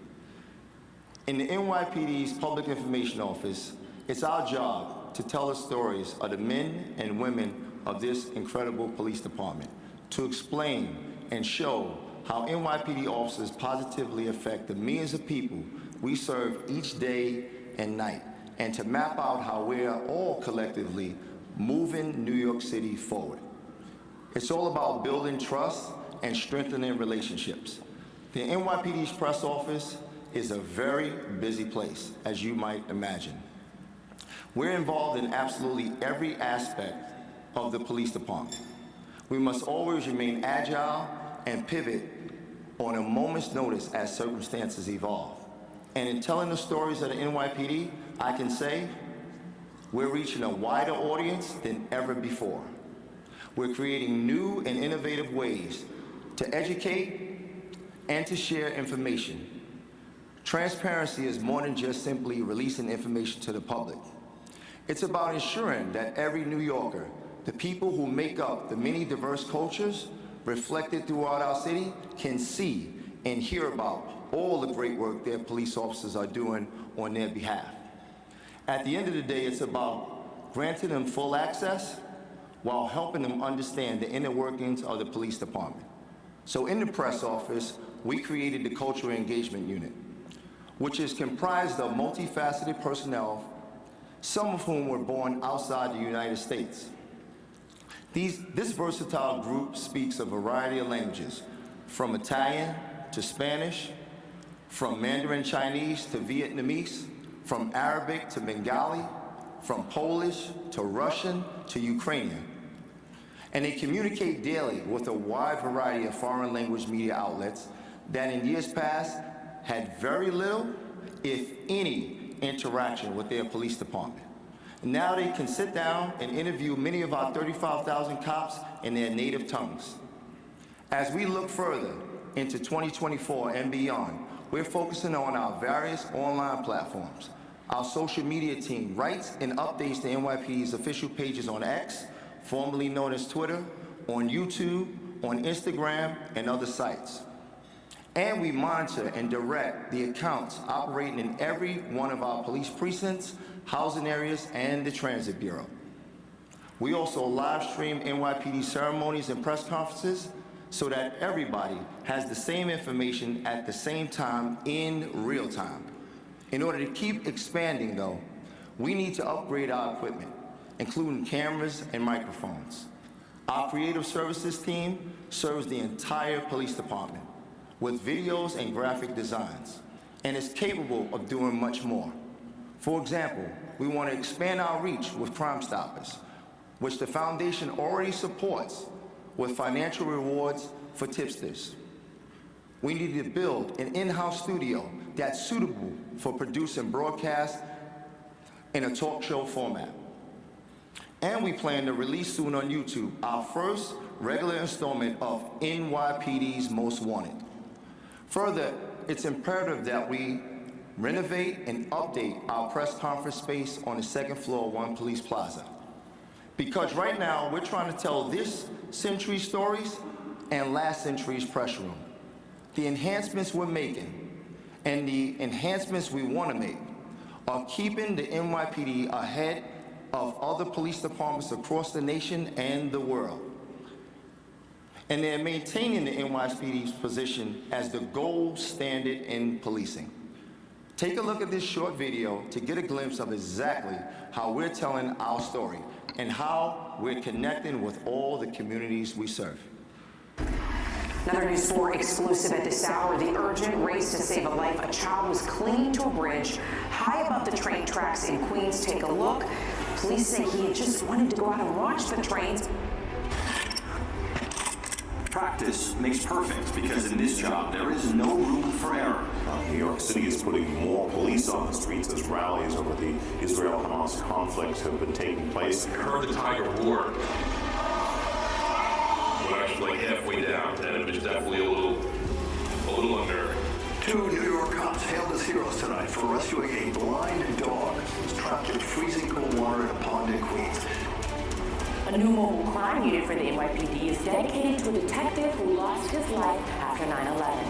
In the NYPD's Public Information Office, it's our job to tell the stories of the men and women of this incredible police department, to explain and show how NYPD officers positively affect the millions of people we serve each day and night, and to map out how we are all collectively moving New York City forward. It's all about building trust and strengthening relationships. The NYPD's press office is a very busy place, as you might imagine. We're involved in absolutely every aspect of the police department. We must always remain agile and pivot on a moment's notice as circumstances evolve. And in telling the stories of the NYPD, I can say we're reaching a wider audience than ever before. We're creating new and innovative ways to educate and to share information. Transparency is more than just simply releasing information to the public. It's about ensuring that every New Yorker, the people who make up the many diverse cultures reflected throughout our city, can see and hear about all the great work their police officers are doing on their behalf. At the end of the day, it's about granting them full access while helping them understand the inner workings of the police department. So in the press office, we created the Cultural Engagement Unit, which is comprised of multifaceted personnel, some of whom were born outside the United States. This versatile group speaks a variety of languages, from Italian to Spanish, from Mandarin Chinese to Vietnamese, from Arabic to Bengali, from Polish to Russian to Ukrainian. And they communicate daily with a wide variety of foreign language media outlets that in years past had very little, if any, interaction with their police department. Now they can sit down and interview many of our 35,000 cops in their native tongues. As we look further into 2024 and beyond, we're focusing on our various online platforms. Our social media team writes and updates the NYPD's official pages on X, formerly known as Twitter, on YouTube, on Instagram, and other sites. And we monitor and direct the accounts operating in every one of our police precincts, housing areas, and the Transit Bureau. We also live stream NYPD ceremonies and press conferences so that everybody has the same information at the same time in real time. In order to keep expanding, though, we need to upgrade our equipment, including cameras and microphones. Our creative services team serves the entire police department with videos and graphic designs, and is capable of doing much more. For example, we want to expand our reach with Crime Stoppers, which the foundation already supports with financial rewards for tipsters. We need to build an in-house studio that's suitable for producing broadcasts in a talk show format. And we plan to release soon on YouTube our first regular installment of NYPD's Most Wanted. Further, it's imperative that we renovate and update our press conference space on the second floor of One Police Plaza. Because right now, we're trying to tell this century's stories and last century's press room. The enhancements we're making and the enhancements we want to make are keeping the NYPD ahead of other police departments across the nation and the world. And they're maintaining the NYPD's position as the gold standard in policing. Take a look at this short video to get a glimpse of exactly how we're telling our story and how we're connecting with all the communities we serve. Another News 4 exclusive at this hour, the urgent race to save a life. A child was clinging to a bridge high above the train tracks in Queens. Take a look. Police say he had just wanted to go out and watch the trains. Practice makes perfect, because in this job there is no room for error. New York City is putting more police on the streets as rallies over the Israel-Hamas conflicts have been taking place. I heard the tiger roar. We're actually like halfway down, and it was definitely a little unnerving. 2 New York cops hailed as heroes tonight for rescuing a blind dog who was trapped in freezing cold water in a pond in Queens. A new mobile crime unit for the NYPD is dedicated to a detective who lost his life after 9/11.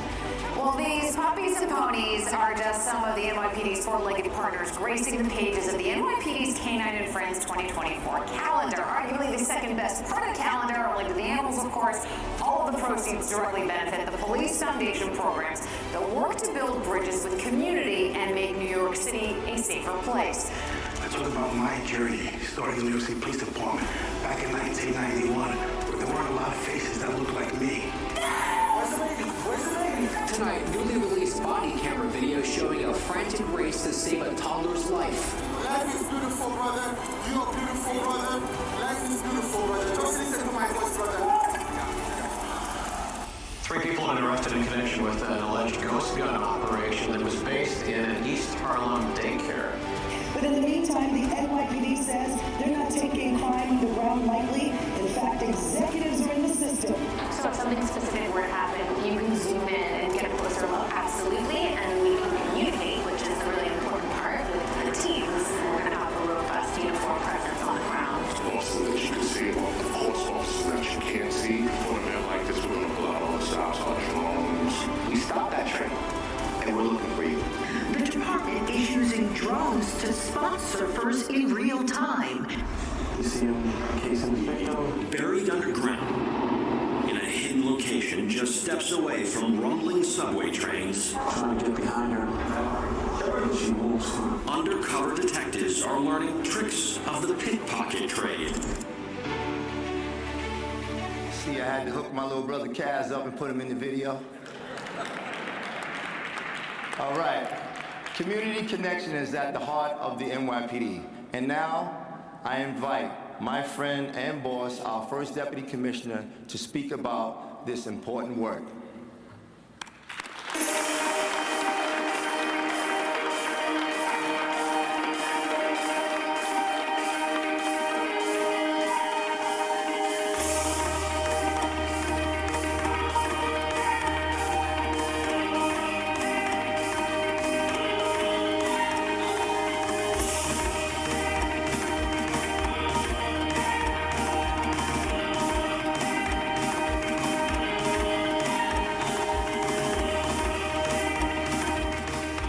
Well, these puppies and ponies are just some of the NYPD's four-legged partners gracing the pages of the NYPD's Canine and Friends 2024 calendar. Arguably the second best part of the calendar, only to the animals, of course. All all the proceeds directly benefit the Police Foundation programs that work to build bridges with community and make New York City a safer place. I talk about my journey, starting in the New York City Police Department back in 1991, where there weren't a lot of faces that looked like me. Where's the baby? Where's the baby? Tonight, newly released body camera video showing a frantic race to save a toddler's life. Life is beautiful, brother. You are beautiful, brother. Life is beautiful, brother. Just listen to my voice, brother. 3 people have been arrested in connection with an alleged ghost gun operation that was based in an East Harlem daycare. But in the meantime, the NYPD says they're not taking crime underground lightly. In fact, executives are in the system. So if something specific were to happen, you can zoom in and get a closer look, absolutely, and we can communicate, which is a really important part with the teams. We're going to have a robust uniform presence on the ground. Officers that you can see, of course, officers that you can't see. For an event like this, we're going to pull out all the stops, all the drones. We stopped that train, and we're looking for you. The department is using drones to spot surfers in real time. You see him casing the victim? Buried underground in a hidden location just steps away from rumbling subway trains. Trying to get behind her. She moves. Undercover detectives are learning tricks of the pickpocket trade. See, I had to hook my little brother Kaz up and put him in the video. All right. Community connection is at the heart of the NYPD. And now, I invite my friend and boss, our first Deputy Commissioner, to speak about this important work.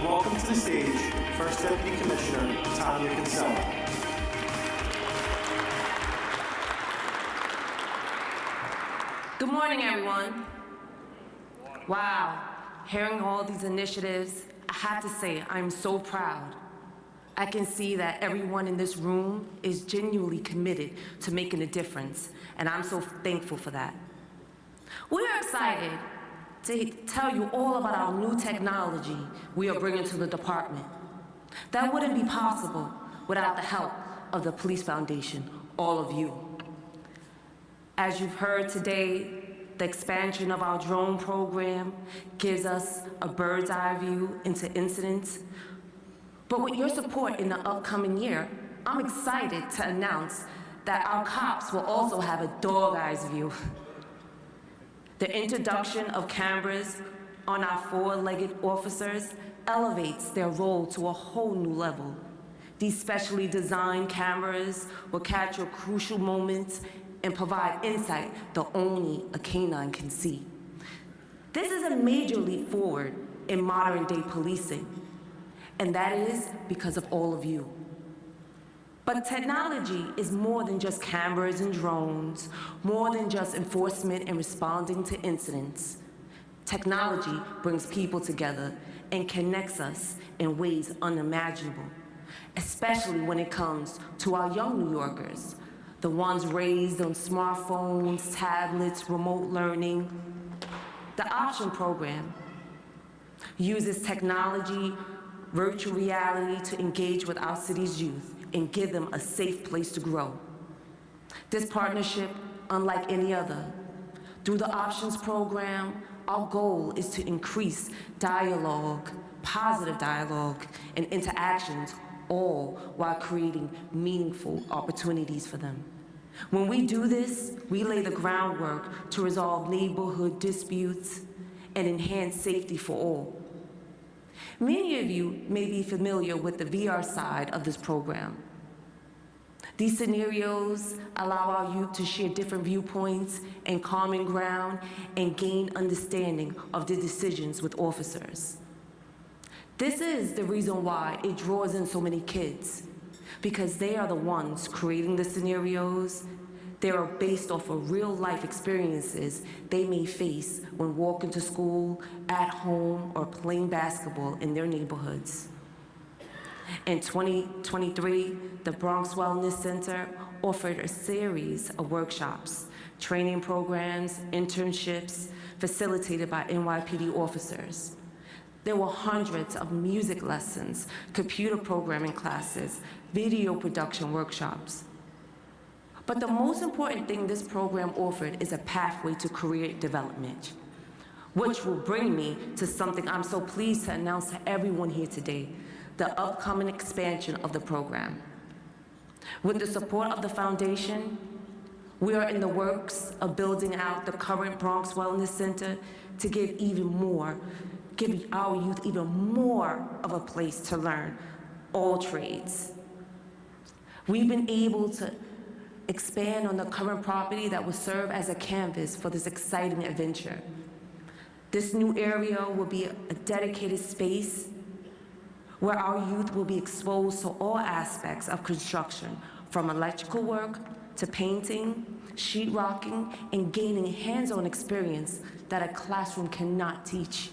Welcome to the stage, First Deputy Commissioner Tanya Kinsella. Good morning, everyone. Wow, hearing all these initiatives, I have to say I'm so proud. I can see that everyone in this room is genuinely committed to making a difference, and I'm so thankful for that. We're excited to tell you all about our new technology we are bringing to the department. That wouldn't be possible without the help of the Police Foundation, all of you. As you've heard today, the expansion of our drone program gives us a bird's eye view into incidents. But with your support in the upcoming year, I'm excited to announce that our cops will also have a dog-eyes view. The introduction of cameras on our four-legged officers elevates their role to a whole new level. These specially designed cameras will capture crucial moments and provide insight that only a canine can see. This is a major leap forward in modern-day policing, and that is because of all of you. But technology is more than just cameras and drones, more than just enforcement and responding to incidents. Technology brings people together and connects us in ways unimaginable, especially when it comes to our young New Yorkers, the ones raised on smartphones, tablets, remote learning. The Option program uses technology, virtual reality to engage with our city's youth and give them a safe place to grow. This partnership, unlike any other, through the Options program, our goal is to increase dialogue, positive dialogue, and interactions, all while creating meaningful opportunities for them. When we do this, we lay the groundwork to resolve neighborhood disputes and enhance safety for all. Many of you may be familiar with the VR side of this program. These scenarios allow our youth to share different viewpoints and common ground and gain understanding of the decisions with officers. This is the reason why it draws in so many kids, because they are the ones creating the scenarios, They are based off of real-life experiences they may face when walking to school, at home, or playing basketball in their neighborhoods. In 2023, the Bronx Wellness Center offered a series of workshops, training programs, internships facilitated by NYPD officers. There were hundreds of music lessons, computer programming classes, video production workshops. But the most important thing this program offered is a pathway to career development, which will bring me to something I'm so pleased to announce to everyone here today, the upcoming expansion of the program. With the support of the foundation, we are in the works of building out the current Bronx Wellness Center to give our youth even more of a place to learn all trades. We've been able to expand on the current property that will serve as a canvas for this exciting adventure. This new area will be a dedicated space where our youth will be exposed to all aspects of construction, from electrical work to painting, sheetrocking, and gaining hands-on experience that a classroom cannot teach.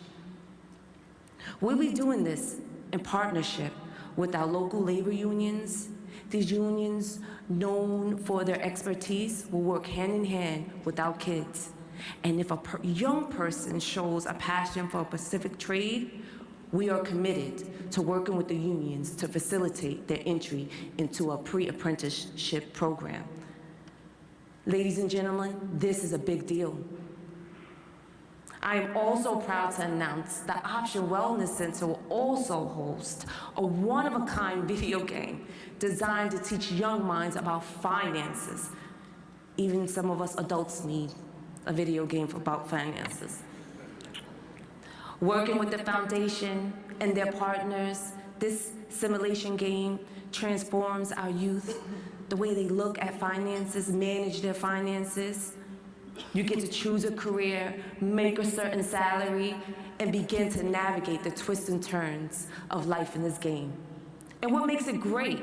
We'll be doing this in partnership with our local labor unions. These unions, known for their expertise, will work hand in hand with our kids. And if a young person shows a passion for a specific trade, we are committed to working with the unions to facilitate their entry into a pre-apprenticeship program. Ladies and gentlemen, this is a big deal. I am also proud to announce that Option Wellness Center will also host a one-of-a-kind video game designed to teach young minds about finances. Even some of us adults need a video game about finances. Working with the foundation and their partners, this simulation game transforms our youth, the way they look at finances, manage their finances. You get to choose a career, make a certain salary, and begin to navigate the twists and turns of life in this game. And what makes it great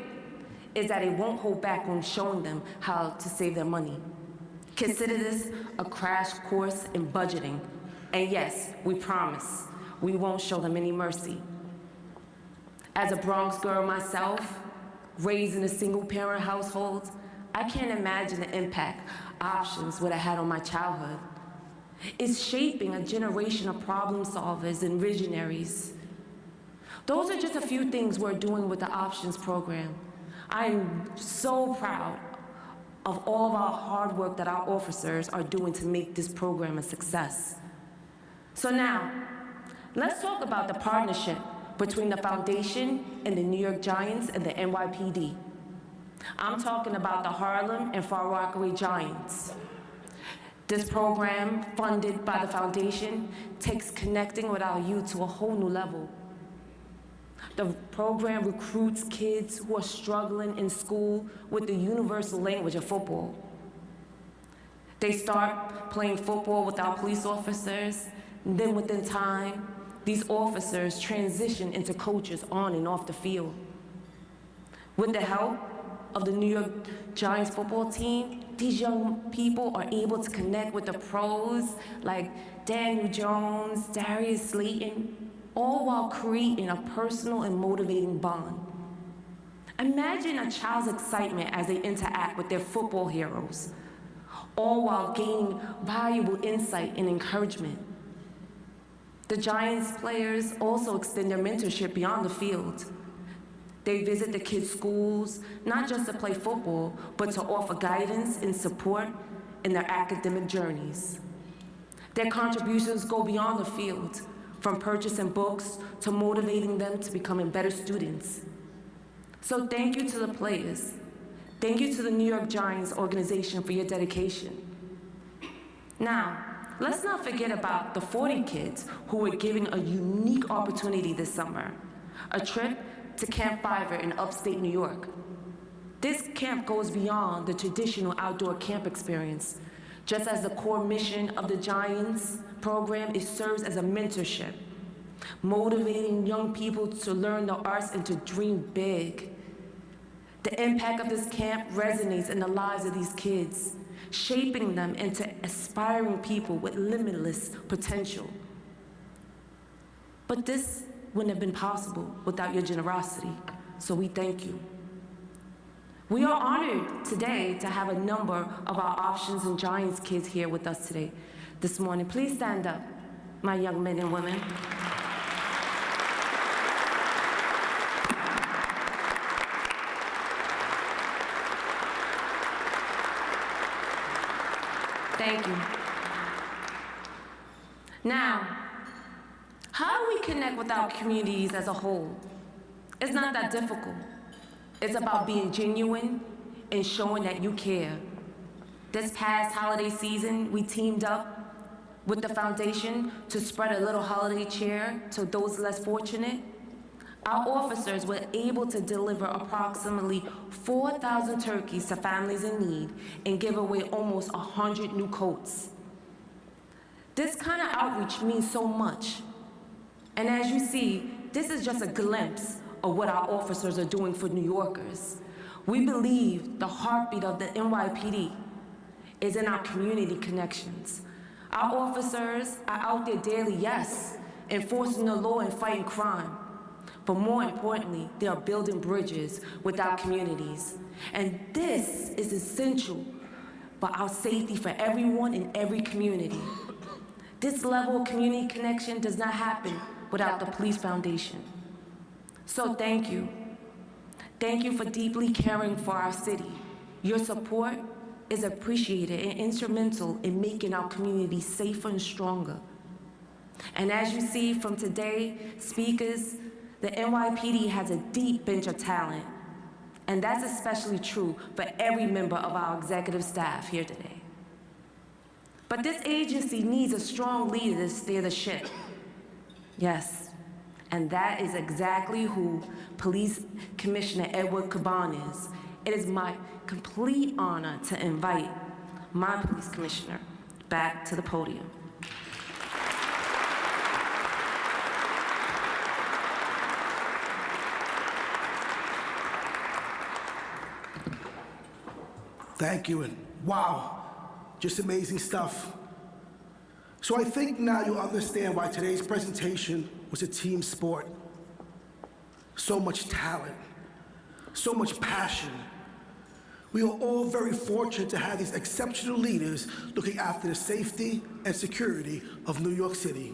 is that it won't hold back on showing them how to save their money. Consider this a crash course in budgeting. And yes, we promise, we won't show them any mercy. As a Bronx girl myself, raised in a single-parent household, I can't imagine the impact Options would have had on my childhood. It's shaping a generation of problem solvers and visionaries. Those are just a few things we're doing with the Options program. I'm so proud of all of our hard work that our officers are doing to make this program a success. So now, let's talk about the partnership between the foundation and the New York Giants and the NYPD. I'm talking about the Harlem and Far Rockaway Giants. This program, funded by the foundation, takes connecting with our youth to a whole new level. The program recruits kids who are struggling in school with the universal language of football. They start playing football with our police officers, and then within time, these officers transition into coaches on and off the field. With the help of the New York Giants football team, these young people are able to connect with the pros like Daniel Jones, Darius Slayton, all while creating a personal and motivating bond. Imagine a child's excitement as they interact with their football heroes, all while gaining valuable insight and encouragement. The Giants players also extend their mentorship beyond the field. They visit the kids' schools, not just to play football, but to offer guidance and support in their academic journeys. Their contributions go beyond the field, from purchasing books to motivating them to becoming better students. So thank you to the players. Thank you to the New York Giants organization for your dedication. Now, let's not forget about the 40 kids who are given a unique opportunity this summer, a trip to Camp Fiver in upstate New York. This camp goes beyond the traditional outdoor camp experience. Just as the core mission of the Giants program, it serves as a mentorship, motivating young people to learn the arts and to dream big. The impact of this camp resonates in the lives of these kids. shaping them into aspiring people with limitless potential. But this wouldn't have been possible without your generosity, so we thank you. We are honored today to have a number of our Options and Giants kids here with us today, this morning. Please stand up, my young men and women. Thank you. Now, how do we connect with our communities as a whole? It's not that difficult. It's about being genuine and showing that you care. This past holiday season, we teamed up with the foundation to spread a little holiday cheer to those less fortunate. Our officers were able to deliver approximately 4,000 turkeys to families in need and give away almost 100 new coats. This kind of outreach means so much. And as you see, this is just a glimpse of what our officers are doing for New Yorkers. We believe the heartbeat of the NYPD is in our community connections. Our officers are out there daily, yes, enforcing the law and fighting crime. But more importantly, they are building bridges with our communities. And this is essential for our safety for everyone in every community. This level of community connection does not happen without the Police Foundation. So thank you. Thank you for deeply caring for our city. Your support is appreciated and instrumental in making our community safer and stronger. And as you see from today's speakers, the NYPD has a deep bench of talent, and that's especially true for every member of our executive staff here today. But this agency needs a strong leader to steer the ship. Yes, and that is exactly who Police Commissioner Edward Caban is. It is my complete honor to invite my police commissioner back to the podium. Thank you, and wow, just amazing stuff. So I think now you understand why today's presentation was a team sport. So much talent, so much passion. We are all very fortunate to have these exceptional leaders looking after the safety and security of New York City.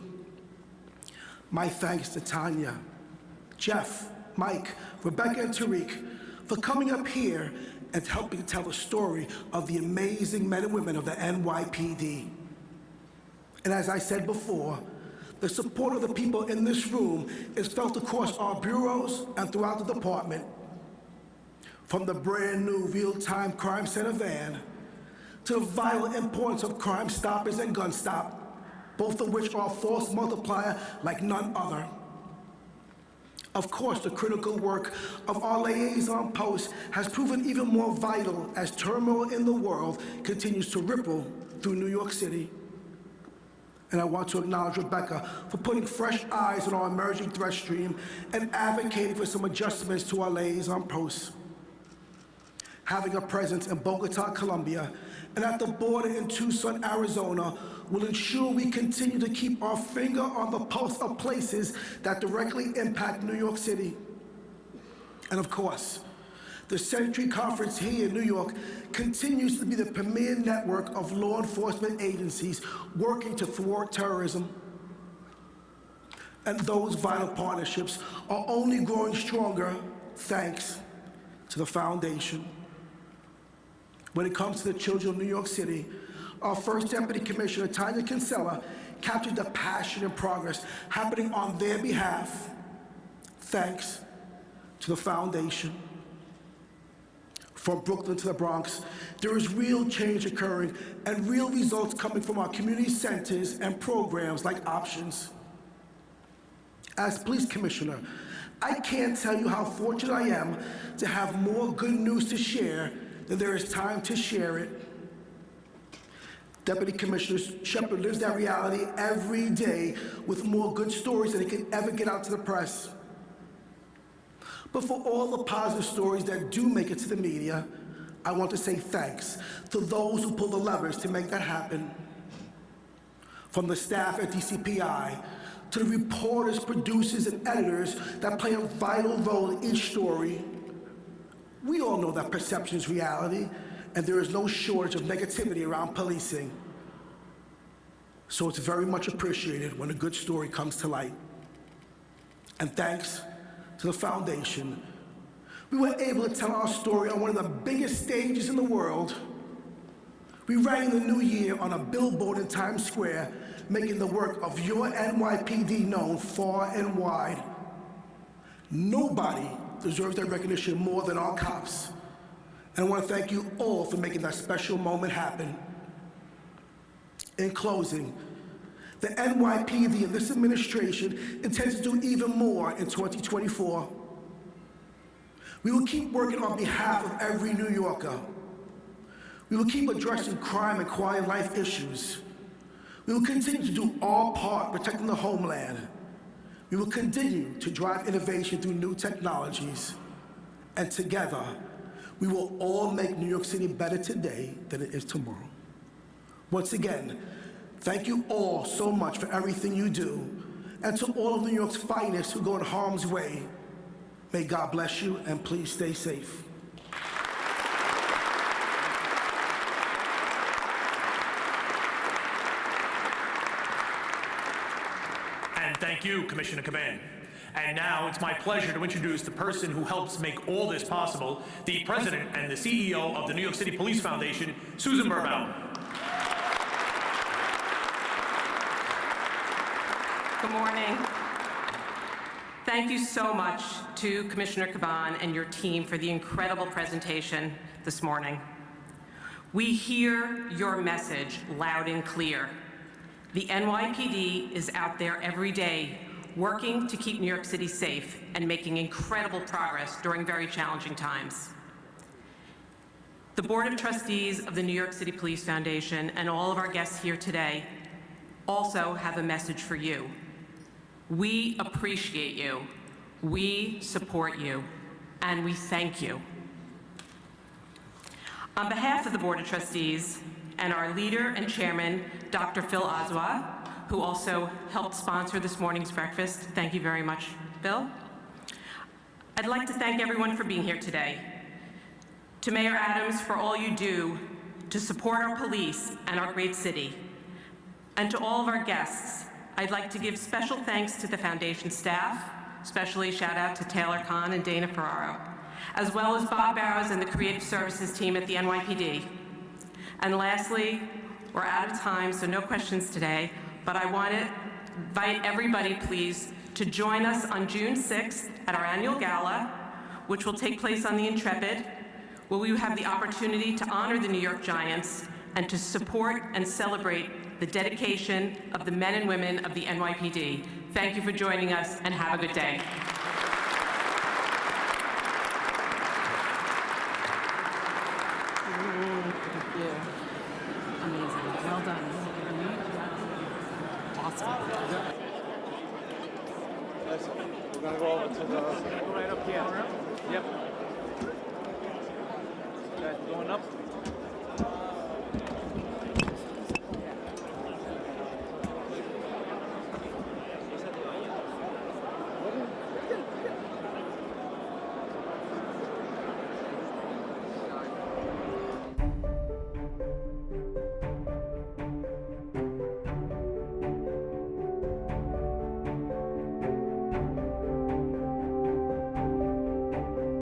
My thanks to Tanya, Jeff, Mike, Rebecca, and Tariq for coming up here and helping tell the story of the amazing men and women of the NYPD. And as I said before, the support of the people in this room is felt across our bureaus and throughout the department. From the brand new real-time crime center van to the vital importance of Crime Stoppers and Gun Stop, both of which are a force multiplier like none other. Of course, the critical work of our liaison posts has proven even more vital as turmoil in the world continues to ripple through New York City. And I want to acknowledge Rebecca for putting fresh eyes on our emerging threat stream and advocating for some adjustments to our liaison posts. Having a presence in Bogota, Colombia, and at the border in Tucson, Arizona, will ensure we continue to keep our finger on the pulse of places that directly impact New York City. And of course, the Century Conference here in New York continues to be the premier network of law enforcement agencies working to thwart terrorism. And those vital partnerships are only growing stronger thanks to the Foundation. When it comes to the children of New York City, our first Deputy Commissioner, Tanya Kinsella, captured the passion and progress happening on their behalf, thanks to the Foundation. From Brooklyn to the Bronx, there is real change occurring and real results coming from our community centers and programs like Options. As Police Commissioner, I can't tell you how fortunate I am to have more good news to share than there is time to share it. Deputy Commissioner Shepard lives that reality every day with more good stories than he can ever get out to the press. But for all the positive stories that do make it to the media, I want to say thanks to those who pull the levers to make that happen. From the staff at DCPI, to the reporters, producers, and editors that play a vital role in each story. We all know that perception is reality, and there is no shortage of negativity around policing. So it's very much appreciated when a good story comes to light. And thanks to the foundation, we were able to tell our story on one of the biggest stages in the world. We rang the new year on a billboard in Times Square, making the work of your NYPD known far and wide. Nobody deserves that recognition more than our cops. And I want to thank you all for making that special moment happen. In closing, the NYPD and this administration intends to do even more in 2024. We will keep working on behalf of every New Yorker. We will keep addressing crime and quality of life issues. We will continue to do our part protecting the homeland. We will continue to drive innovation through new technologies. And together, we will all make New York City better today than it is tomorrow. Once again, thank you all so much for everything you do. And to all of New York's finest who go in harm's way, may God bless you and please stay safe. And thank you, Commissioner Caban. And now it's my pleasure to introduce the person who helps make all this possible, the President and the CEO of the New York City Police Foundation, Susan Burbaum. Good morning. Thank you so much to Commissioner Caban and your team for the incredible presentation this morning. We hear your message loud and clear. The NYPD is out there every day working to keep New York City safe and making incredible progress during very challenging times. The Board of Trustees of the New York City Police Foundation and all of our guests here today also have a message for you. We appreciate you, we support you, and we thank you. On behalf of the Board of Trustees and our leader and chairman, Dr. Phil Oswa, who also helped sponsor this morning's breakfast, thank you very much, Bill. I'd like to thank everyone for being here today. To Mayor Adams for all you do to support our police and our great city. And to all of our guests, I'd like to give special thanks to the foundation staff, especially shout out to Taylor Kahn and Dana Ferraro, as well as Bob Barrows and the creative services team at the NYPD. And lastly, we're out of time, so no questions today, but I want to invite everybody, please, to join us on June 6th at our annual gala, which will take place on the Intrepid, where we have the opportunity to honor the New York Giants and to support and celebrate the dedication of the men and women of the NYPD. Thank you for joining us, and have a good day. Amazing. Well done. Awesome. We're going to go over to the... Right up here. Yep. Guys, going up.